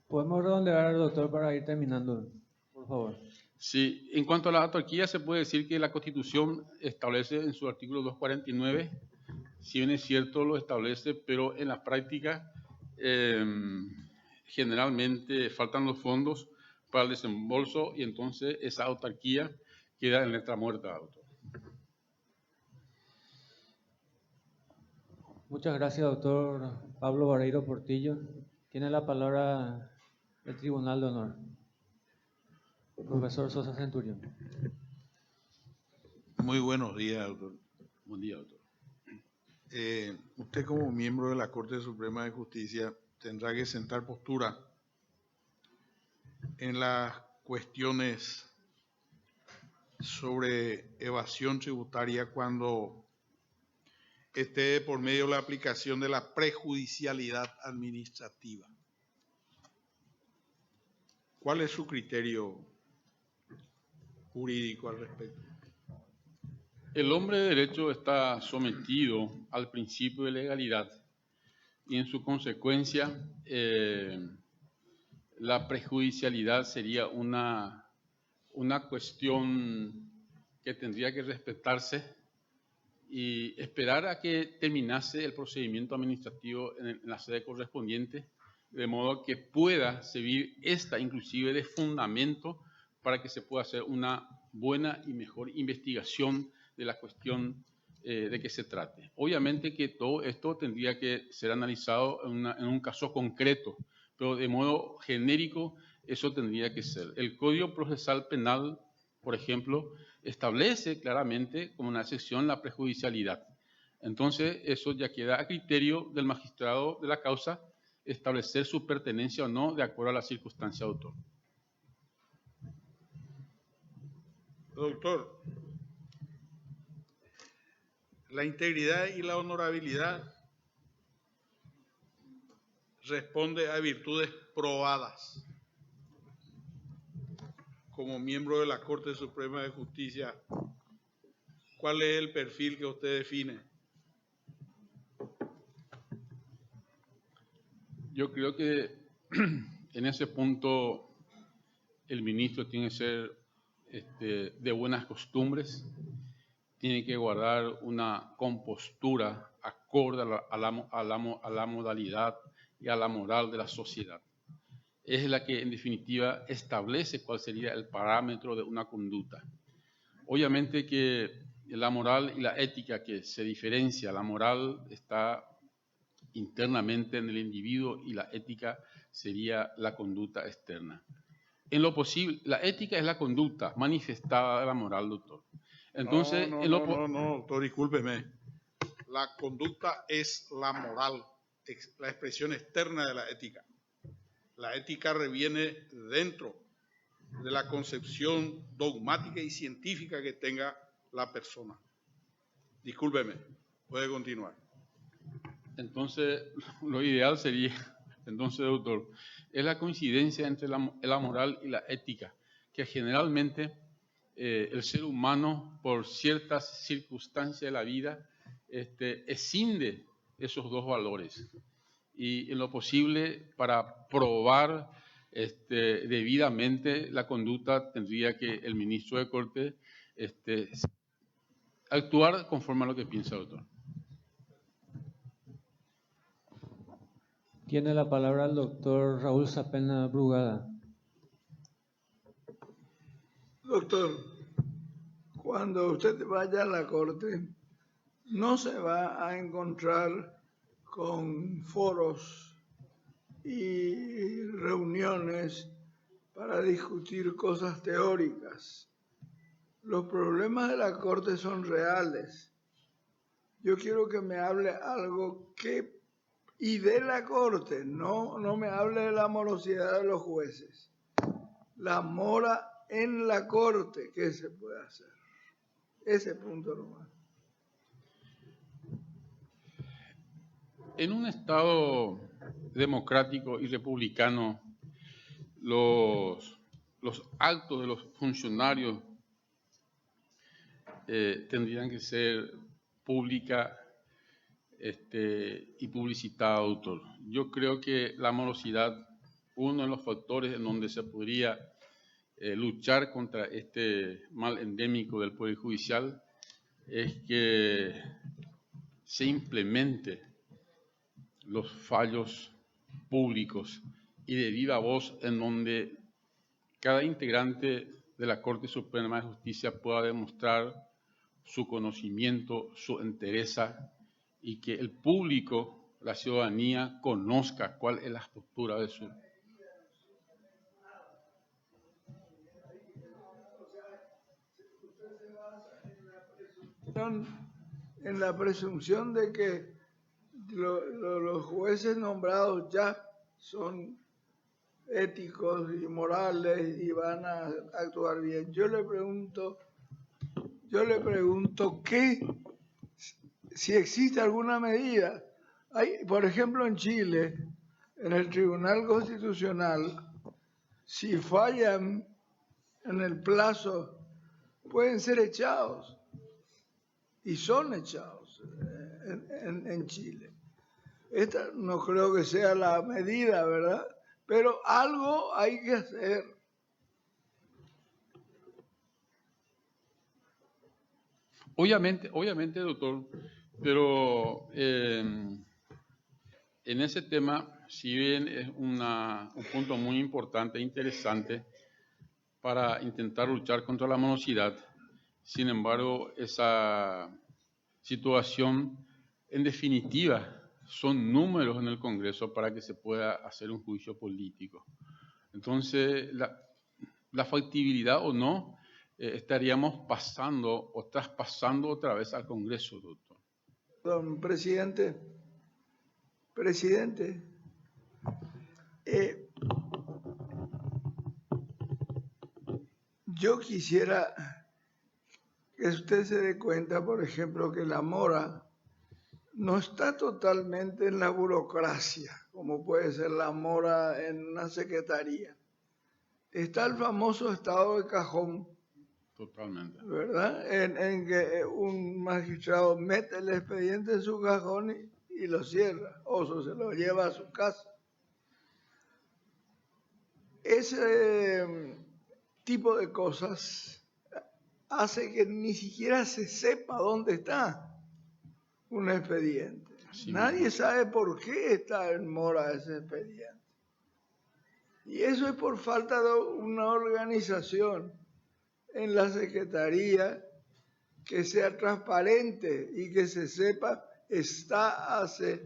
Speaker 1: Podemos redondear, doctor, para ir terminando, por favor.
Speaker 10: Sí, en cuanto a la autarquía, se puede decir que la Constitución establece en su artículo 249, si bien es cierto lo establece, pero en la práctica generalmente faltan los fondos para el desembolso y entonces esa autarquía queda en letra muerta, doctor.
Speaker 1: Muchas gracias, doctor Pablo Barreiro Portillo. Tiene la palabra el Tribunal de Honor. Profesor Sosa Centurión.
Speaker 4: Muy buenos días, doctor.
Speaker 10: Buen día, doctor.
Speaker 4: Usted como miembro de la Corte Suprema de Justicia tendrá que sentar postura en las cuestiones sobre evasión tributaria cuando esté por medio de la aplicación de la prejudicialidad administrativa. ¿Cuál es su criterio jurídico al respecto?
Speaker 10: El hombre de derecho está sometido al principio de legalidad y en su consecuencia la prejudicialidad sería una cuestión que tendría que respetarse y esperar a que terminase el procedimiento administrativo en la sede correspondiente, de modo que pueda servir esta inclusive de fundamento para que se pueda hacer una buena y mejor investigación de la cuestión de que se trate. Obviamente que todo esto tendría que ser analizado en un caso concreto, pero de modo genérico eso tendría que ser. El Código Procesal Penal, por ejemplo, establece claramente como una excepción la prejudicialidad. Entonces, eso ya queda a criterio del magistrado de la causa establecer su pertenencia o no de acuerdo a la circunstancia de autor.
Speaker 4: Doctor, la integridad y la honorabilidad responde a virtudes probadas. Como miembro de la Corte Suprema de Justicia, ¿cuál es el perfil que usted define?
Speaker 10: Yo creo que en ese punto el ministro tiene que ser de buenas costumbres, tiene que guardar una compostura acorde a la modalidad y a la moral de la sociedad. Es la que en definitiva establece cuál sería el parámetro de una conducta. Obviamente que la moral y la ética que se diferencia, la moral está internamente en el individuo y la ética sería la conducta externa. En lo posible, la ética es la conducta manifestada de la moral, doctor. Entonces,
Speaker 4: no, doctor, discúlpeme. La conducta es la moral, la expresión externa de la ética. La ética reviene dentro de la concepción dogmática y científica que tenga la persona. Discúlpeme, puede continuar.
Speaker 10: Entonces, lo ideal sería, entonces, doctor, es la coincidencia entre la moral y la ética, que generalmente el ser humano, por ciertas circunstancias de la vida, escinde esos dos valores. Y en lo posible, para probar debidamente la conducta, tendría que el ministro de Corte actuar conforme a lo que piensa el doctor.
Speaker 1: Tiene la palabra el doctor Raúl Sapena Brugada.
Speaker 11: Doctor, cuando usted vaya a la corte, no se va a encontrar con foros y reuniones para discutir cosas teóricas. Los problemas de la corte son reales. Yo quiero que me hable algo y de la corte, no me hable de la morosidad de los jueces. La mora en la corte, ¿qué se puede hacer? Ese punto nomás.
Speaker 10: En un Estado democrático y republicano, los actos de los funcionarios tendrían que ser pública y publicitada, doctor. Yo creo que la morosidad, uno de los factores en donde se podría luchar contra este mal endémico del Poder Judicial es que se implemente los fallos públicos y de viva voz en donde cada integrante de la Corte Suprema de Justicia pueda demostrar su conocimiento, su entereza y que el público, la ciudadanía, conozca cuál es la postura de su.
Speaker 11: En la presunción de que los jueces nombrados ya son éticos y morales y van a actuar bien. Yo le pregunto si existe alguna medida. Por ejemplo, en Chile, en el Tribunal Constitucional, si fallan en el plazo, pueden ser echados. y son echados en Chile. Esta no creo que sea la medida, ¿verdad? Pero algo hay que hacer.
Speaker 10: Obviamente, doctor, pero en ese tema, si bien es un punto muy importante e interesante para intentar luchar contra la morosidad, sin embargo, esa situación, en definitiva, son números en el Congreso para que se pueda hacer un juicio político. Entonces, la factibilidad o no, estaríamos pasando o traspasando otra vez al Congreso, doctor.
Speaker 11: Don presidente, yo quisiera que usted se dé cuenta, por ejemplo, que la mora no está totalmente en la burocracia, como puede ser la mora en una secretaría. Está el famoso estado de cajón.
Speaker 10: Totalmente.
Speaker 11: ¿Verdad? En que un magistrado mete el expediente en su cajón y lo cierra, o se lo lleva a su casa. Ese tipo de cosas hace que ni siquiera se sepa dónde está un expediente. Nadie sabe por qué está en mora ese expediente. Y eso es por falta de una organización en la Secretaría que sea transparente y que se sepa, está hace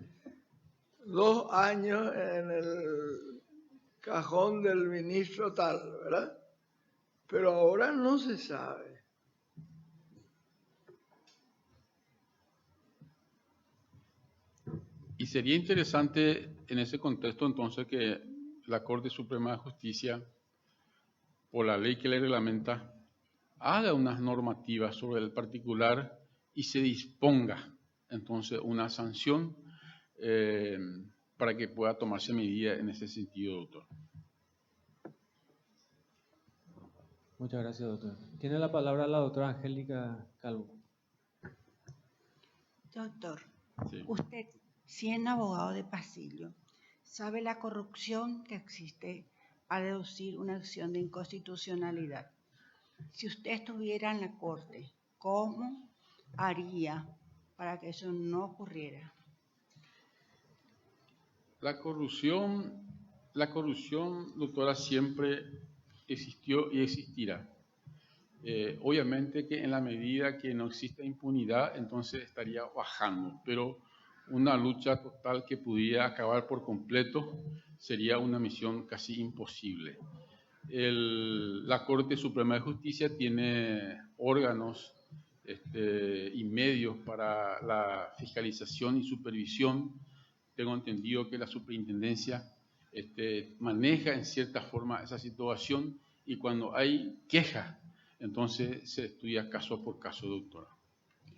Speaker 11: 2 años en el cajón del ministro tal, ¿verdad? Pero ahora no se sabe.
Speaker 10: Y sería interesante en ese contexto entonces que la Corte Suprema de Justicia, por la ley que le reglamenta, haga unas normativas sobre el particular y se disponga entonces una sanción para que pueda tomarse medida en ese sentido, doctor.
Speaker 1: Muchas gracias, doctor. Tiene la palabra la doctora Angélica Calvo.
Speaker 12: Doctor,
Speaker 10: Sí.
Speaker 12: usted, siendo abogado de pasillo, sabe la corrupción que existe al deducir una acción de inconstitucionalidad. Si usted estuviera en la Corte, ¿cómo haría para que eso no ocurriera?
Speaker 10: La corrupción, doctora, siempre existió y existirá. Obviamente que en la medida que no exista impunidad, entonces estaría bajando, pero una lucha total que pudiera acabar por completo sería una misión casi imposible. La Corte Suprema de Justicia tiene órganos y medios para la fiscalización y supervisión. Tengo entendido que la superintendencia maneja en cierta forma esa situación y cuando hay queja, entonces se estudia caso por caso, doctora.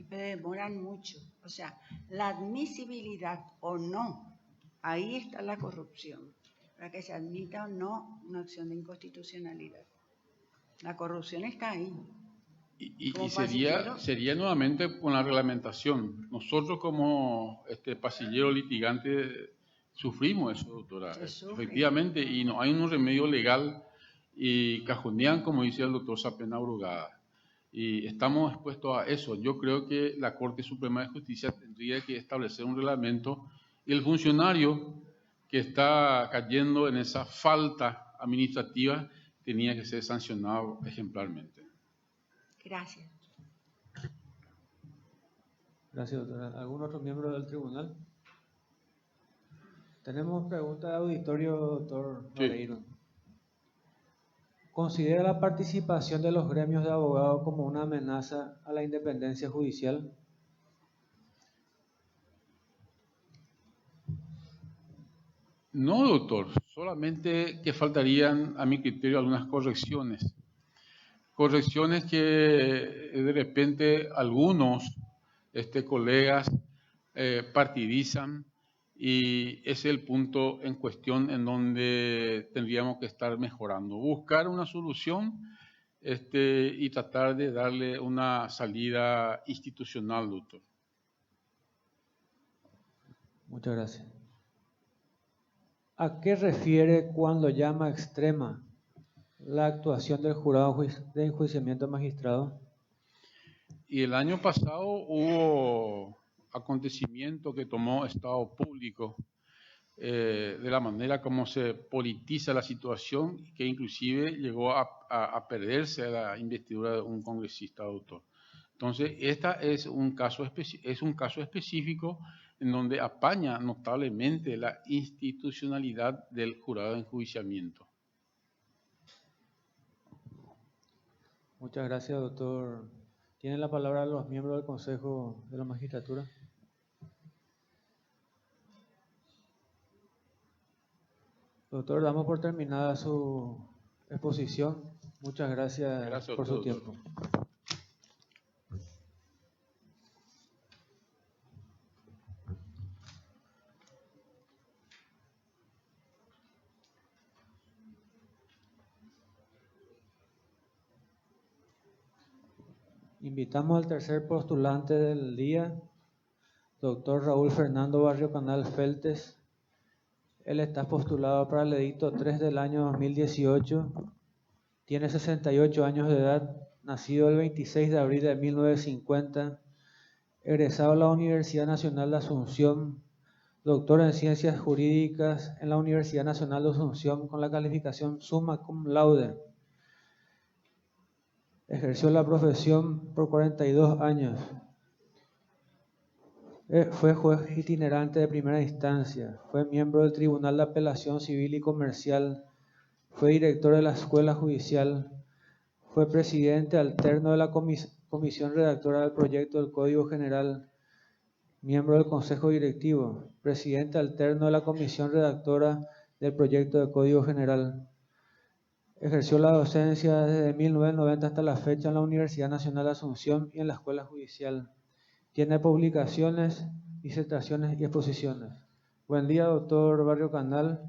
Speaker 12: Pero demoran mucho. O sea, la admisibilidad o no, ahí está la corrupción, para que se admita o no una acción de inconstitucionalidad. La corrupción está ahí.
Speaker 10: Y sería nuevamente con la reglamentación. Nosotros como pasillero litigante sufrimos eso, doctora. Efectivamente, y no hay un remedio legal y cajonean, como dice el doctor Sapena Brugada. Y estamos expuestos a eso. Yo creo que la Corte Suprema de Justicia tendría que establecer un reglamento y el funcionario que está cayendo en esa falta administrativa tenía que ser sancionado ejemplarmente.
Speaker 12: Gracias.
Speaker 1: Gracias, doctora. ¿Algún otro miembro del tribunal? Tenemos pregunta de auditorio, doctor Moreiro. ¿Considera la participación de los gremios de abogados como una amenaza a la independencia judicial?
Speaker 10: No, doctor. Solamente que faltarían, a mi criterio, algunas correcciones. Correcciones que de repente algunos colegas partidizan y ese es el punto en cuestión en donde tendríamos que estar mejorando. Buscar una solución y tratar de darle una salida institucional, doctor.
Speaker 1: Muchas gracias. ¿A qué refiere cuando llama extrema la actuación del jurado de enjuiciamiento magistrado?
Speaker 10: Y el año pasado hubo acontecimiento que tomó Estado Público de la manera como se politiza la situación, que inclusive llegó a perderse la investidura de un congresista, doctor. Entonces, esta es un caso específico en donde apaña notablemente la institucionalidad del jurado de enjuiciamiento.
Speaker 1: Muchas gracias, doctor. ¿Tienen la palabra los miembros del Consejo de la Magistratura? Doctor, damos por terminada su exposición. Muchas gracias por su tiempo. Invitamos al tercer postulante del día, doctor Raúl Fernando Barrio Canal Feltes. Él está postulado para el edicto 3 del año 2018. Tiene 68 años de edad, nacido el 26 de abril de 1950, egresado a la Universidad Nacional de Asunción, doctor en Ciencias Jurídicas en la Universidad Nacional de Asunción con la calificación summa cum laude. Ejerció la profesión por 42 años. Fue juez itinerante de primera instancia, fue miembro del Tribunal de Apelación Civil y Comercial, fue director de la Escuela Judicial, fue presidente alterno de la Comisión Redactora del Proyecto del Código General, miembro del Consejo Directivo, presidente alterno de la Comisión Redactora del Proyecto de Código General. Ejerció la docencia desde 1990 hasta la fecha en la Universidad Nacional de Asunción y en la Escuela Judicial. Tiene publicaciones, disertaciones y exposiciones. Buen día, doctor Barrio Canal.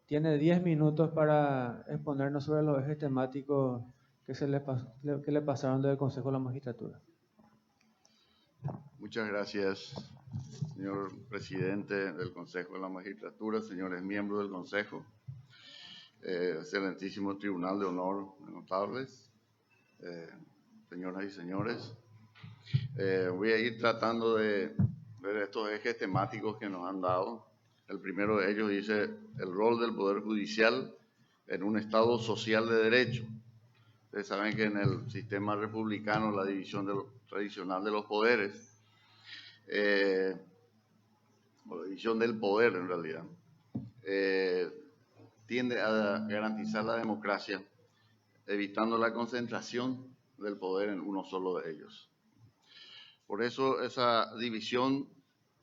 Speaker 1: Tiene 10 minutos para exponernos sobre los ejes temáticos que le pasaron del Consejo de la Magistratura.
Speaker 13: Muchas gracias, señor presidente del Consejo de la Magistratura, señores miembros del Consejo, excelentísimo Tribunal de Honor de Notables, señoras y señores. Voy a ir tratando de ver estos ejes temáticos que nos han dado. El primero de ellos dice el rol del Poder Judicial en un Estado social de derecho. Ustedes saben que en el sistema republicano la división tradicional de los poderes, o la división del poder en realidad, tiende a garantizar la democracia, evitando la concentración del poder en uno solo de ellos. Por eso esa división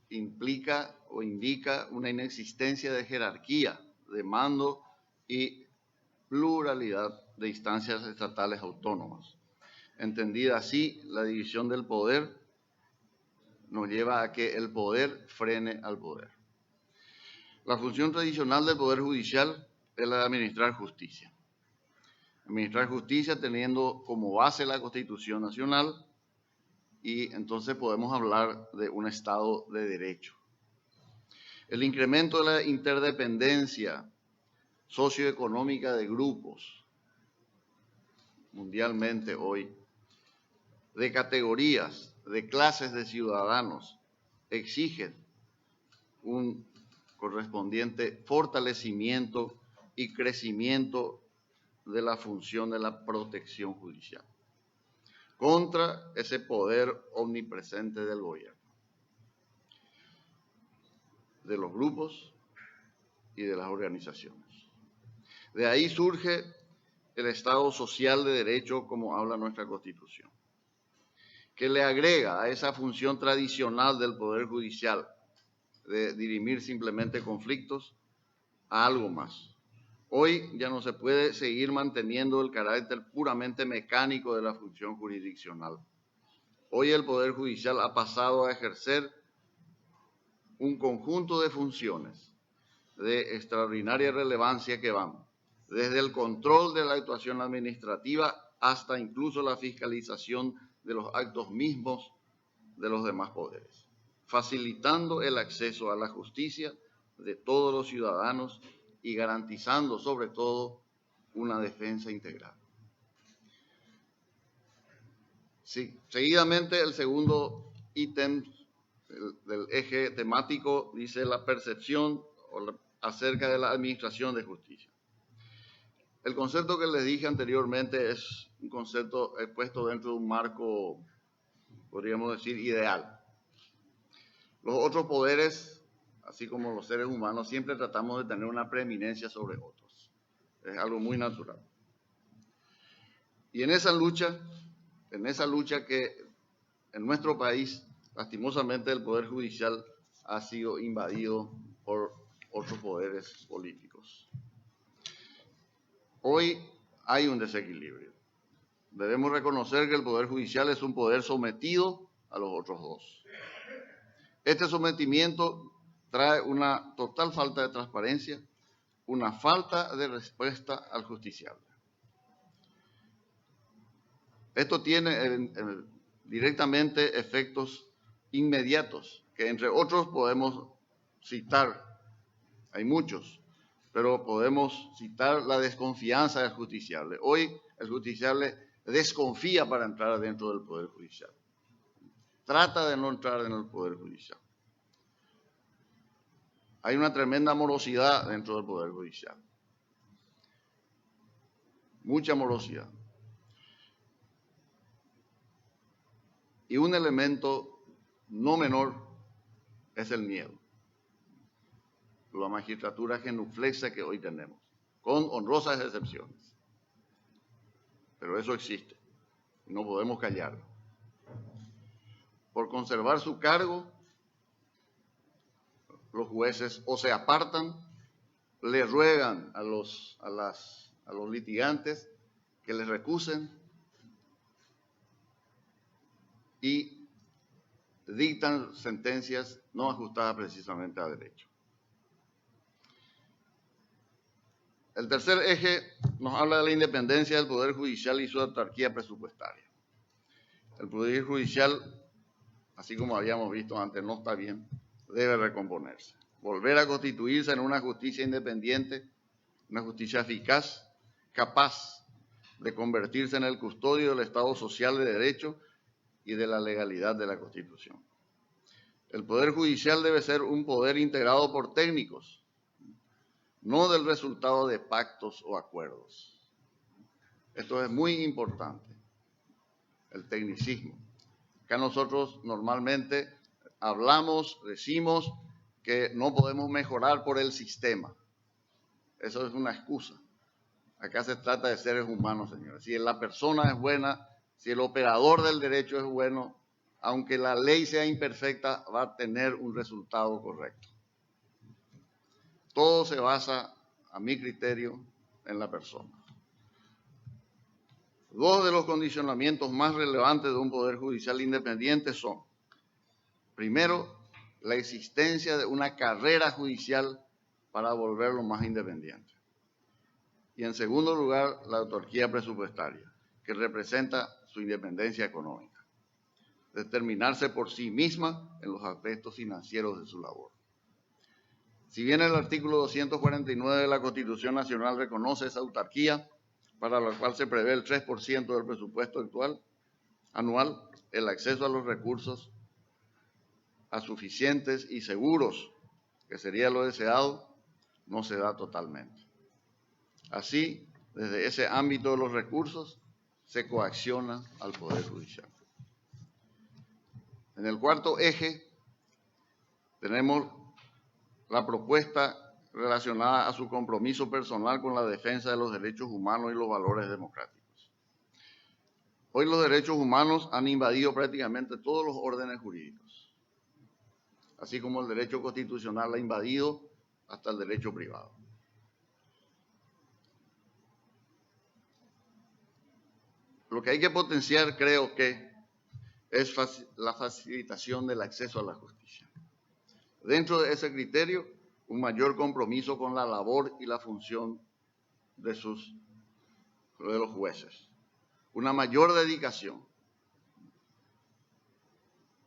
Speaker 13: implica o indica una inexistencia de jerarquía, de mando y pluralidad de instancias estatales autónomas. Entendida así, la división del poder nos lleva a que el poder frene al poder. La función tradicional del Poder Judicial es la de administrar justicia. Administrar justicia teniendo como base la Constitución Nacional, y entonces podemos hablar de un Estado de Derecho. El incremento de la interdependencia socioeconómica de grupos mundialmente hoy, de categorías, de clases de ciudadanos, exigen un correspondiente fortalecimiento y crecimiento de la función de la protección judicial contra ese poder omnipresente del gobierno, de los grupos y de las organizaciones. De ahí surge el Estado social de derecho, como habla nuestra Constitución, que le agrega a esa función tradicional del Poder Judicial de dirimir simplemente conflictos a algo más. Hoy ya no se puede seguir manteniendo el carácter puramente mecánico de la función jurisdiccional. Hoy el Poder Judicial ha pasado a ejercer un conjunto de funciones de extraordinaria relevancia que van desde el control de la actuación administrativa hasta incluso la fiscalización de los actos mismos de los demás poderes, facilitando el acceso a la justicia de todos los ciudadanos y garantizando sobre todo una defensa integral. Sí, seguidamente el segundo ítem del eje temático dice la percepción acerca de la administración de justicia. El concepto que les dije anteriormente es un concepto puesto dentro de un marco, podríamos decir, ideal. Los otros poderes, así como los seres humanos, siempre tratamos de tener una preeminencia sobre otros. Es algo muy natural. Y en esa lucha que en nuestro país, lastimosamente, el Poder Judicial ha sido invadido por otros poderes políticos. Hoy hay un desequilibrio. Debemos reconocer que el Poder Judicial es un poder sometido a los otros dos. Este sometimiento trae una total falta de transparencia, una falta de respuesta al justiciable. Esto tiene directamente efectos inmediatos, que entre otros podemos citar, hay muchos, pero podemos citar la desconfianza del justiciable. Hoy el justiciable desconfía para entrar dentro del Poder Judicial. Trata de no entrar en el Poder Judicial. Hay una tremenda morosidad dentro del Poder Judicial. Mucha morosidad. Y un elemento no menor es el miedo. La magistratura genuflexa que hoy tenemos, con honrosas excepciones. Pero eso existe. No podemos callarlo. Por conservar su cargo, los jueces o se apartan, le ruegan a los litigantes que les recusen y dictan sentencias no ajustadas precisamente a derecho. El tercer eje nos habla de la independencia del Poder Judicial y su autarquía presupuestaria. El Poder Judicial, así como habíamos visto antes, no está bien, debe recomponerse. Volver a constituirse en una justicia independiente, una justicia eficaz, capaz de convertirse en el custodio del Estado social de derecho y de la legalidad de la Constitución. El Poder Judicial debe ser un poder integrado por técnicos, no del resultado de pactos o acuerdos. Esto es muy importante, el tecnicismo. Acá nosotros normalmente hablamos, decimos que no podemos mejorar por el sistema. Eso es una excusa. Acá se trata de seres humanos, señores. Si la persona es buena, si el operador del derecho es bueno, aunque la ley sea imperfecta, va a tener un resultado correcto. Todo se basa, a mi criterio, en la persona. Dos de los condicionamientos más relevantes de un poder judicial independiente son, primero, la existencia de una carrera judicial para volverlo más independiente. Y en segundo lugar, la autarquía presupuestaria, que representa su independencia económica. Determinarse por sí misma en los aspectos financieros de su labor. Si bien el artículo 249 de la Constitución Nacional reconoce esa autarquía, para la cual se prevé el 3% del presupuesto anual, el acceso a los recursos suficientes y seguros, que sería lo deseado, no se da totalmente. Así, desde ese ámbito de los recursos, se coacciona al Poder Judicial. En el cuarto eje, tenemos la propuesta relacionada a su compromiso personal con la defensa de los derechos humanos y los valores democráticos. Hoy los derechos humanos han invadido prácticamente todos los órdenes jurídicos, así como el derecho constitucional ha invadido hasta el derecho privado. Lo que hay que potenciar, creo que, es la facilitación del acceso a la justicia. Dentro de ese criterio, un mayor compromiso con la labor y la función de los jueces. Una mayor dedicación.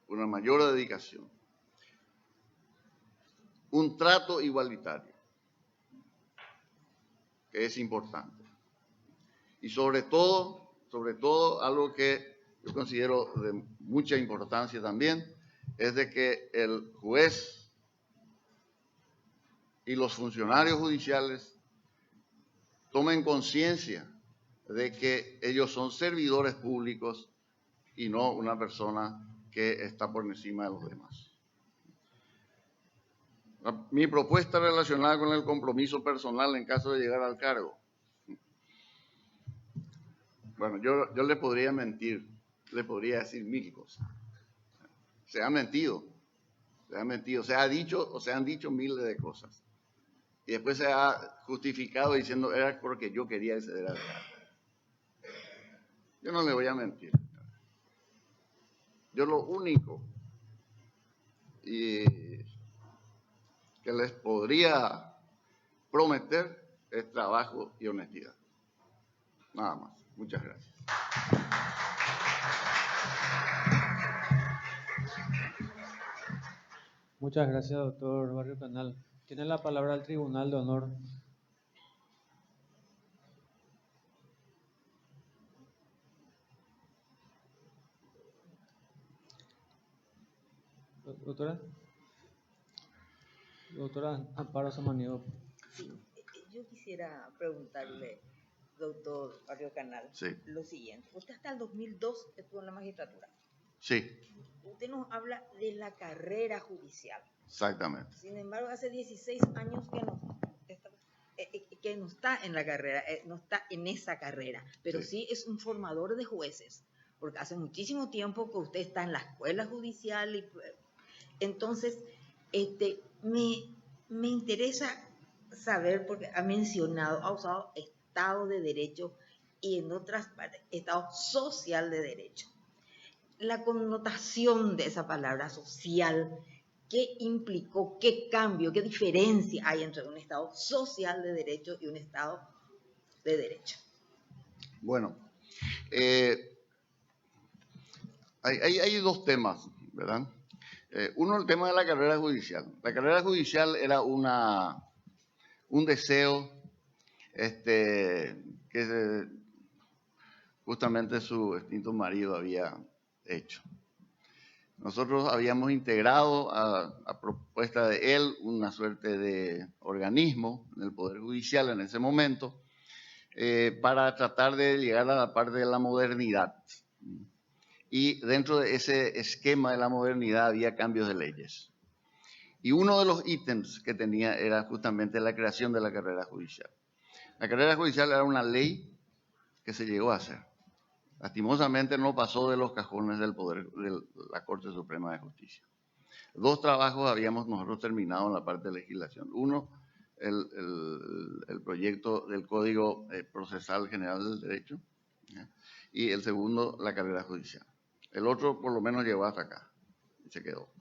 Speaker 13: Una mayor dedicación. Un trato igualitario, que es importante. Y sobre todo, algo que yo considero de mucha importancia también, es de que el juez y los funcionarios judiciales tomen conciencia de que ellos son servidores públicos y no una persona que está por encima de los demás. Mi propuesta relacionada con el compromiso personal en caso de llegar al cargo. Bueno, yo le podría mentir, le podría decir mil cosas. Se ha mentido, se ha dicho o se han dicho miles de cosas. Y después se ha justificado diciendo era porque yo quería acceder al cargo. Yo no le voy a mentir. Yo lo único que les podría prometer es trabajo y honestidad. Nada más. Muchas gracias.
Speaker 1: Muchas gracias, doctor Barrio Canal. Tiene la palabra el Tribunal de Honor. Doctora. Doctora Amparo Samaniego.
Speaker 5: Sí, yo quisiera preguntarle, doctor Barrio Canal,
Speaker 13: sí,
Speaker 5: lo siguiente. Usted hasta el 2002 estuvo en la magistratura.
Speaker 13: Sí.
Speaker 5: Usted nos habla de la carrera judicial.
Speaker 13: Exactamente.
Speaker 5: Sin embargo, hace 16 años que no está en la carrera, no está en esa carrera, pero sí es un formador de jueces, porque hace muchísimo tiempo que usted está en la escuela judicial. Entonces, me interesa saber, porque ha mencionado, ha usado Estado de Derecho y en otras partes, Estado social de derecho. La connotación de esa palabra social, ¿qué implicó, qué cambio, qué diferencia hay entre un Estado social de derecho y un Estado de derecho?
Speaker 13: Bueno, hay dos temas, ¿verdad? Uno, el tema de la carrera judicial. La carrera judicial era un deseo que justamente su extinto marido había hecho. Nosotros habíamos integrado a propuesta de él una suerte de organismo en el Poder Judicial en ese momento para tratar de llegar a la parte de la modernidad. Y dentro de ese esquema de la modernidad había cambios de leyes. Y uno de los ítems que tenía era justamente la creación de la carrera judicial. La carrera judicial era una ley que se llegó a hacer. Lastimosamente no pasó de los cajones del poder de la Corte Suprema de Justicia. Dos trabajos habíamos nosotros terminado en la parte de legislación. Uno, el proyecto del Código Procesal General del Derecho, y el segundo, la carrera judicial. El otro por lo menos llegó hasta acá y se quedó.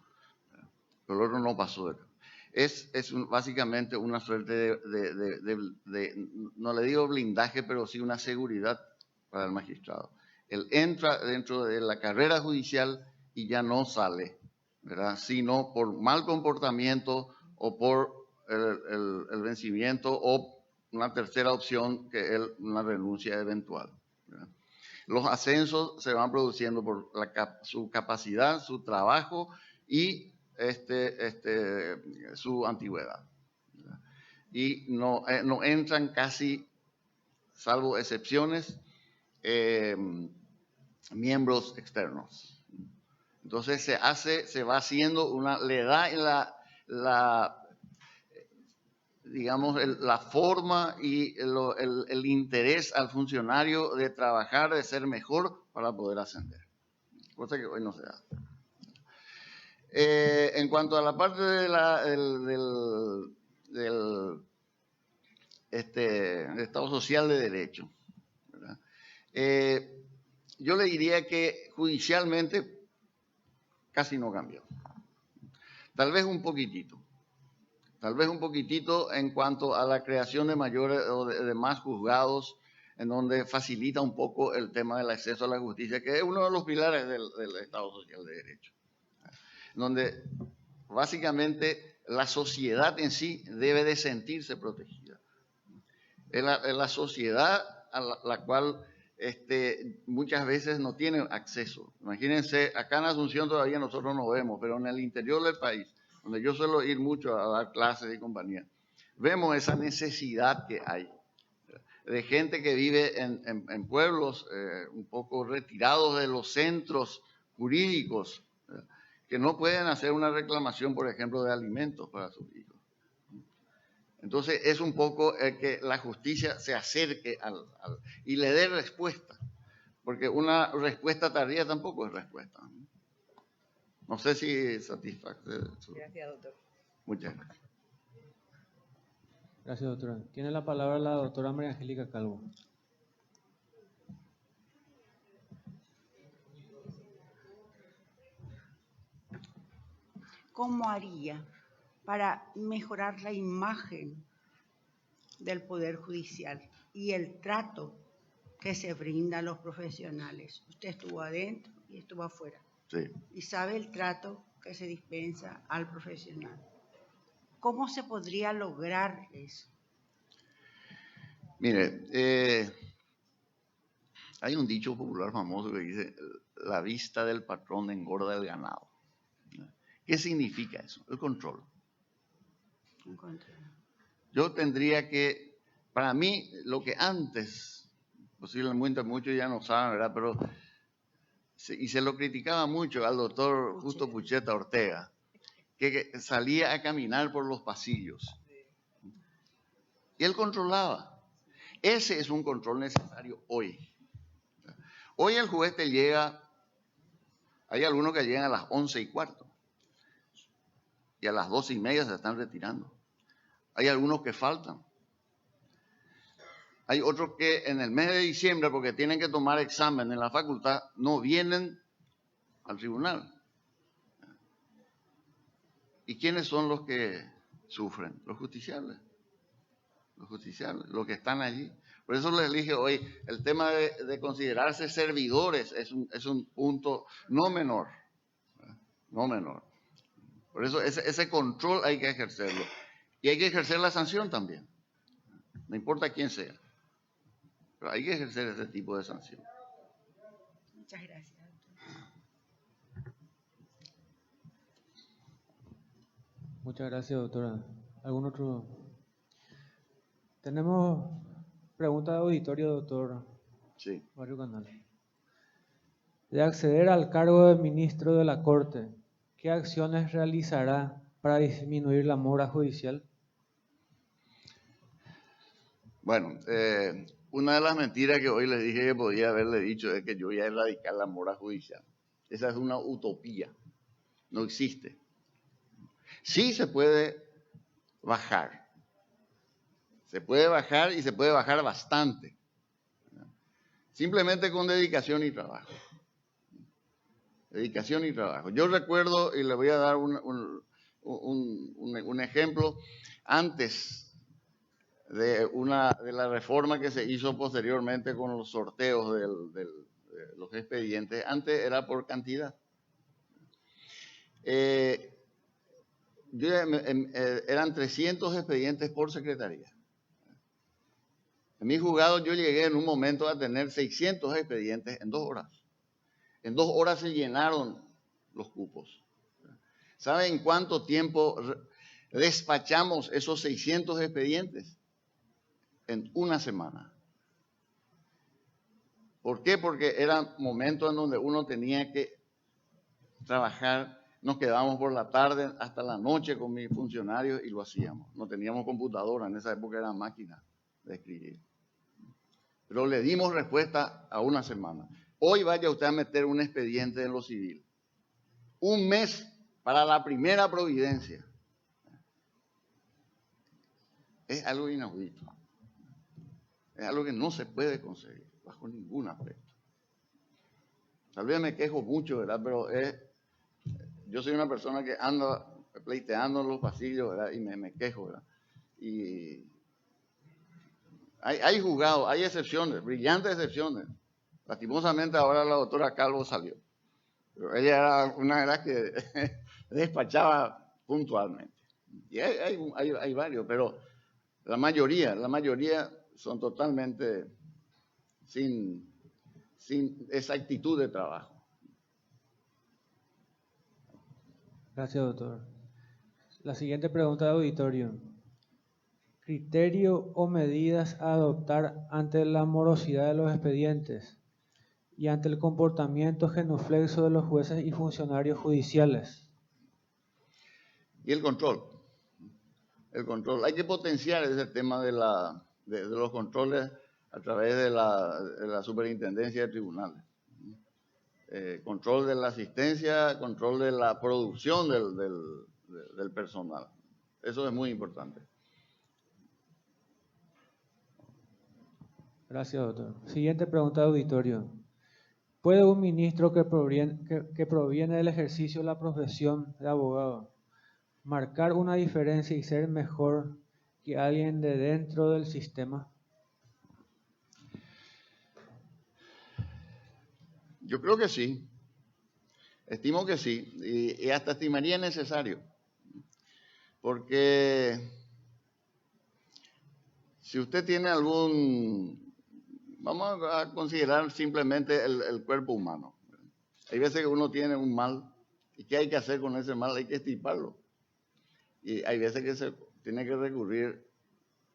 Speaker 13: Pero el otro no pasó de acá. Es básicamente una suerte de, no le digo blindaje, pero sí una seguridad para el magistrado. Él entra dentro de la carrera judicial y ya no sale, ¿verdad? Sino por mal comportamiento o por el vencimiento o una tercera opción que es una renuncia eventual, ¿verdad? Los ascensos se van produciendo por su capacidad, su trabajo y su antigüedad, ¿verdad? Y no entran casi, salvo excepciones, miembros externos. Entonces se va haciendo le da digamos, la forma y el interés al funcionario de trabajar, de ser mejor para poder ascender. Cosa que hoy no se da. En cuanto a la parte del Estado social de derecho, ¿verdad? Yo le diría que judicialmente casi no cambió. Tal vez un poquitito. Tal vez un poquitito en cuanto a la creación de mayores o de más juzgados, en donde facilita un poco el tema del acceso a la justicia, que es uno de los pilares del Estado Social de Derecho. Donde básicamente la sociedad en sí debe de sentirse protegida. Es la sociedad a la cual muchas veces no tiene acceso. Imagínense, acá en Asunción todavía nosotros no vemos, pero en el interior del país, donde yo suelo ir mucho a dar clases y compañía, vemos esa necesidad que hay de gente que vive en pueblos un poco retirados de los centros jurídicos, que no pueden hacer una reclamación, por ejemplo, de alimentos para sus hijos. Entonces es un poco que la justicia se acerque y le dé respuesta, porque una respuesta tardía tampoco es respuesta. No sé si satisface.
Speaker 5: Gracias, doctor.
Speaker 13: Muchas gracias.
Speaker 1: Gracias, doctora. Tiene la palabra la doctora María Angélica Calvo.
Speaker 12: ¿Cómo haría para mejorar la imagen del Poder Judicial y el trato que se brinda a los profesionales? Usted estuvo adentro y estuvo afuera.
Speaker 13: Sí.
Speaker 12: Y sabe el trato que se dispensa al profesional. ¿Cómo se podría lograr eso?
Speaker 13: Mire, hay un dicho popular famoso que dice, la vista del patrón engorda el ganado. ¿Qué significa eso? El control.
Speaker 12: Un control.
Speaker 13: Yo tendría que, para mí, lo que antes, posiblemente muchos ya no saben, ¿verdad? Pero, y se lo criticaba mucho al doctor Justo Pucheta Ortega, que salía a caminar por los pasillos. Y él controlaba. Ese es un control necesario hoy. Hoy el juez te llega, hay algunos que llegan a las 11:15 y a las 12:30 se están retirando. Hay algunos que faltan. Hay otros que en el mes de diciembre, porque tienen que tomar examen en la facultad, no vienen al tribunal. ¿Y quiénes son los que sufren? Los justiciables. Los justiciables, los que están allí. Por eso les dije hoy, el tema de considerarse servidores es un punto no menor. No menor. Por eso ese control hay que ejercerlo. Y hay que ejercer la sanción también. No importa quién sea. Pero hay que ejercer ese tipo de sanción.
Speaker 12: Muchas gracias.
Speaker 1: Muchas gracias, doctora. ¿Algún otro? Tenemos pregunta de auditorio, doctor.
Speaker 13: Sí.
Speaker 1: Mario Canal. De acceder al cargo de ministro de la Corte, ¿qué acciones realizará para disminuir la mora judicial?
Speaker 13: Bueno, una de las mentiras que hoy les dije que podía haberle dicho es que yo voy a erradicar la mora judicial. Esa es una utopía. No existe. Sí se puede bajar. Se puede bajar y se puede bajar bastante. Simplemente con dedicación y trabajo. Dedicación y trabajo. Yo recuerdo, y le voy a dar un ejemplo, antes de la reforma que se hizo posteriormente con los sorteos de los expedientes, antes era por cantidad. Eran 300 expedientes por secretaría. En mi juzgado yo llegué en un momento a tener 600 expedientes en 2 horas. En 2 horas se llenaron los cupos. ¿Saben cuánto tiempo despachamos esos 600 expedientes? En 1 semana. ¿Por qué? Porque eran momentos en donde uno tenía que trabajar. Nos quedábamos por la tarde hasta la noche con mis funcionarios y lo hacíamos. No teníamos computadora, en esa época eran máquinas de escribir. Pero le dimos respuesta a 1 semana. Hoy vaya usted a meter un expediente en lo civil. 1 mes para la primera providencia. Es algo inaudito. Es algo que no se puede conseguir bajo ningún aspecto. Tal vez me quejo mucho, ¿verdad? Pero yo soy una persona que anda pleiteando en los pasillos, ¿verdad? Y me quejo, ¿verdad? Y hay juzgados, hay excepciones, brillantes excepciones. Lastimosamente ahora la doctora Calvo salió. Pero ella era una de las que despachaba puntualmente. Y hay varios, pero la mayoría son totalmente sin esa actitud de trabajo.
Speaker 1: Gracias, doctor. La siguiente pregunta de auditorio. ¿Criterio o medidas a adoptar ante la morosidad de los expedientes y ante el comportamiento genuflexo de los jueces y funcionarios judiciales?
Speaker 13: Y el control. El control. Hay que potenciar ese tema de los controles a través de la superintendencia de tribunales. Control de la asistencia, control de la producción del personal. Eso es muy importante.
Speaker 1: Gracias, doctor. Siguiente pregunta de auditorio. ¿Puede un ministro que proviene del ejercicio de la profesión de abogado marcar una diferencia y ser mejor que alguien de dentro del sistema?
Speaker 13: Yo creo que sí. Estimo que sí. Y hasta estimaría necesario. Porque si usted tiene vamos a considerar simplemente el cuerpo humano. Hay veces que uno tiene un mal, ¿y qué hay que hacer con ese mal? Hay que extirparlo. Y hay veces que se tiene que recurrir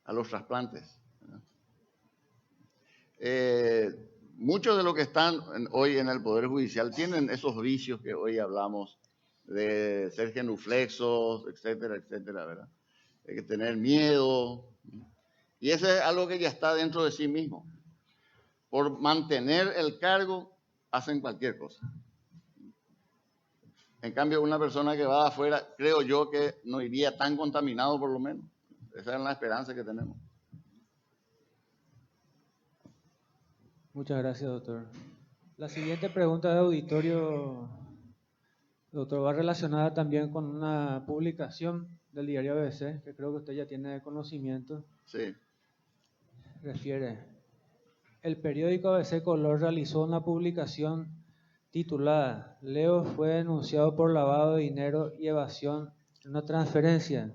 Speaker 13: a los trasplantes. Muchos de los que están hoy en el Poder Judicial tienen esos vicios que hoy hablamos, de ser genuflexos, etcétera, etcétera, ¿verdad? Hay que tener miedo. Y eso es algo que ya está dentro de sí mismo. Por mantener el cargo, hacen cualquier cosa. En cambio, una persona que va afuera, creo yo que no iría tan contaminado por lo menos. Esa es la esperanza que tenemos.
Speaker 1: Muchas gracias, doctor. La siguiente pregunta de auditorio, doctor, va relacionada también con una publicación del diario ABC, que creo que usted ya tiene conocimiento.
Speaker 13: Sí.
Speaker 1: Refiere, el periódico ABC Color realizó una publicación titulada Leo fue denunciado por lavado de dinero y evasión en una transferencia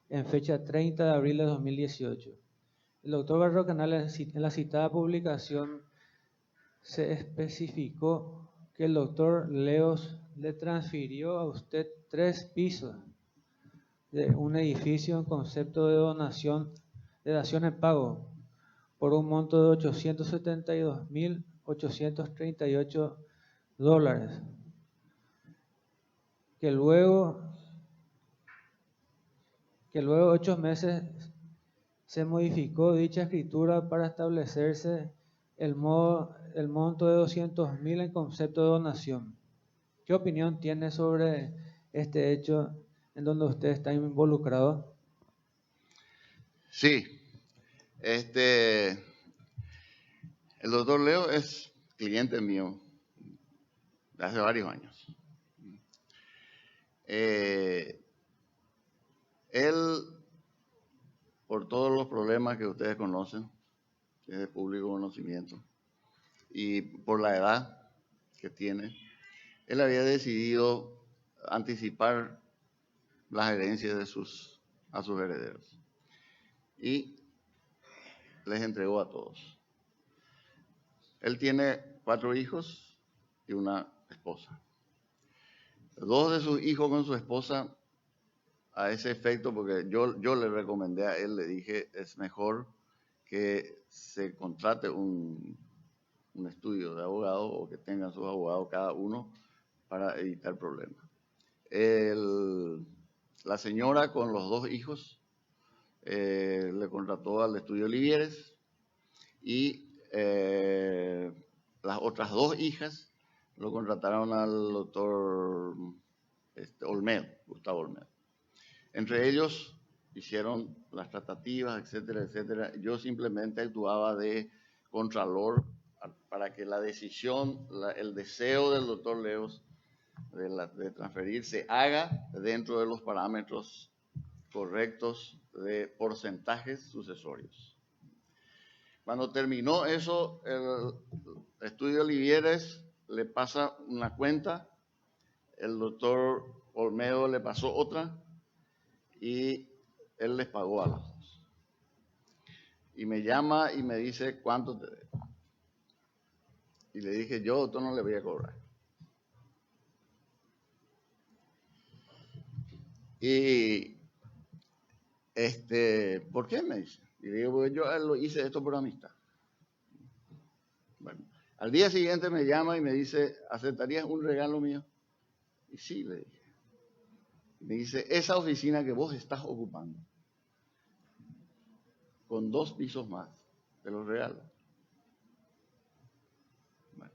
Speaker 1: en fecha 30 de abril de 2018. El doctor Barro Canal en la citada publicación se especificó que el doctor Leos le transfirió a usted 3 pisos de un edificio en concepto de dación en pago por un monto de $872.838, que luego 8 meses se modificó dicha escritura para establecerse el monto de $200.000 en concepto de donación. ¿Qué opinión tiene sobre este hecho en donde usted está involucrado?
Speaker 13: Sí. El doctor Leo es cliente mío de hace varios años. Él, por todos los problemas que ustedes conocen, que es de público conocimiento, y por la edad que tiene, él había decidido anticipar las herencias a sus herederos. Y les entregó a todos. Él tiene 4 hijos y una esposa. 2 de sus hijos con su esposa, a ese efecto, porque yo le recomendé a él, le dije, es mejor que se contrate un estudio de abogado o que tengan sus abogados cada uno para evitar problemas. La señora con los 2 hijos le contrató al estudio Olivieres y las otras 2 hijas lo contrataron al doctor Olmedo, Gustavo Olmedo. Entre ellos hicieron las tratativas, etcétera, etcétera. Yo simplemente actuaba de contralor para que la decisión, el deseo del doctor Leos de transferir se haga dentro de los parámetros correctos de porcentajes sucesorios. Cuando terminó eso, el estudio Olivieres le pasa una cuenta, el doctor Olmedo le pasó otra y él les pagó a las dos. Y me llama y me dice, ¿cuánto te debo? Y le dije, yo, doctor, no le voy a cobrar. Y, ¿por qué? Me dice. Y le digo, pues yo lo hice esto por amistad. Bueno, al día siguiente me llama y me dice, ¿aceptarías un regalo mío? Y sí, le dije. Me dice, esa oficina que vos estás ocupando, con 2 pisos más, te los regalo. Bueno,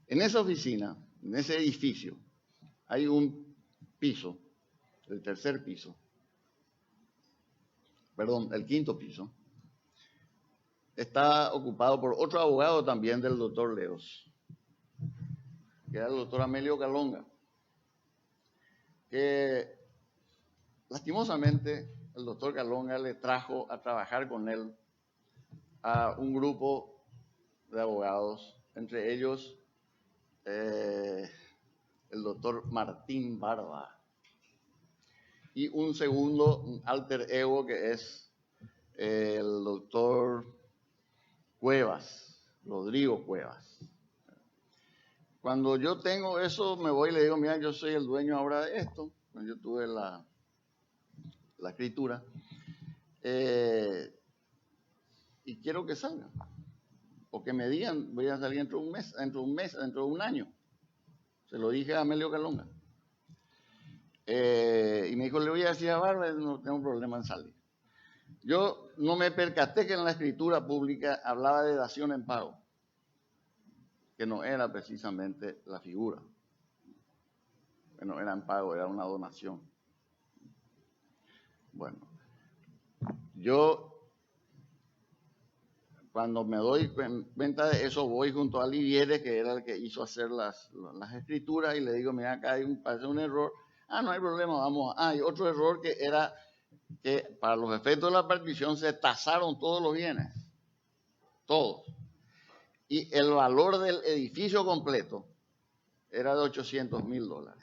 Speaker 13: en esa oficina, en ese edificio, hay un piso, el tercer piso, perdón, el quinto piso, está ocupado por otro abogado también del doctor Leos, que era el doctor Amelio Calonga, que lastimosamente el doctor Calonga le trajo a trabajar con él a un grupo de abogados, entre ellos el doctor Martín Barba, y un segundo, un alter ego, que es el doctor Cuevas, Rodrigo Cuevas. Cuando yo tengo eso, me voy y le digo, mira, yo soy el dueño ahora de esto. Cuando yo tuve la escritura. Y quiero que salga. O que me digan, voy a salir dentro de un mes, dentro de un año. Se lo dije a Amelio Calonga. Y me dijo, le voy a decir a Barba, no tengo problema en salir. Yo no me percaté que en la escritura pública hablaba de dación en pago, que no era precisamente la figura. Que no era en pago, era una donación. Bueno, yo cuando me doy cuenta de eso, voy junto a Livieres, que era el que hizo hacer las escrituras, y le digo, mira, acá parece un error. Ah, no hay problema, vamos. Hay otro error que era que para los efectos de la partición se tasaron todos los bienes, todos. Y el valor del edificio completo era de $800,000.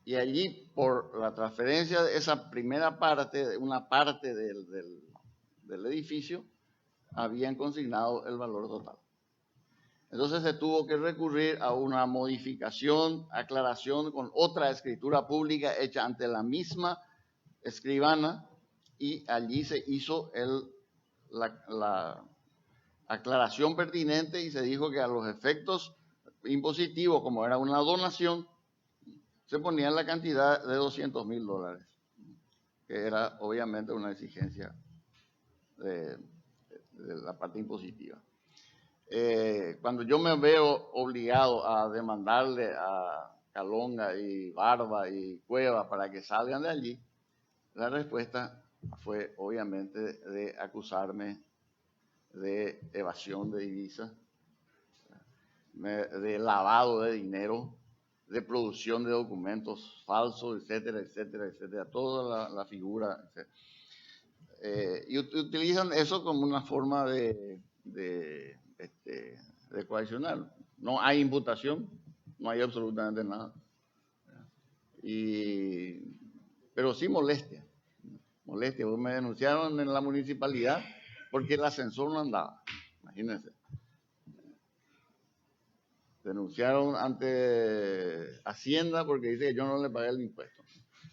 Speaker 13: Y allí, por la transferencia de esa primera parte, de una parte del edificio, habían consignado el valor total. Entonces se tuvo que recurrir a una modificación, aclaración con otra escritura pública hecha ante la misma escribana, y allí se hizo la aclaración pertinente y se dijo que a los efectos impositivos, como era una donación, se ponía la cantidad de $200,000, que era obviamente una exigencia de la parte impositiva. Cuando yo me veo obligado a demandarle a Calonga y Barba y Cueva para que salgan de allí, la respuesta fue obviamente de acusarme de evasión de divisas, de lavado de dinero, de producción de documentos falsos, etcétera, etcétera, etcétera, toda la figura, etcétera. Y utilizan eso como una forma de coaccionar. No hay imputación, no hay absolutamente nada. Pero sí molestia. Molestia. Me denunciaron en la municipalidad porque el ascensor no andaba. Imagínense. Denunciaron ante Hacienda porque dice que yo no le pagué el impuesto.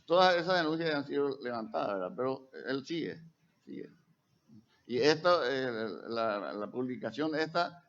Speaker 13: Todas esas denuncias han sido levantadas, ¿verdad? Pero él sigue. Y esta, la publicación esta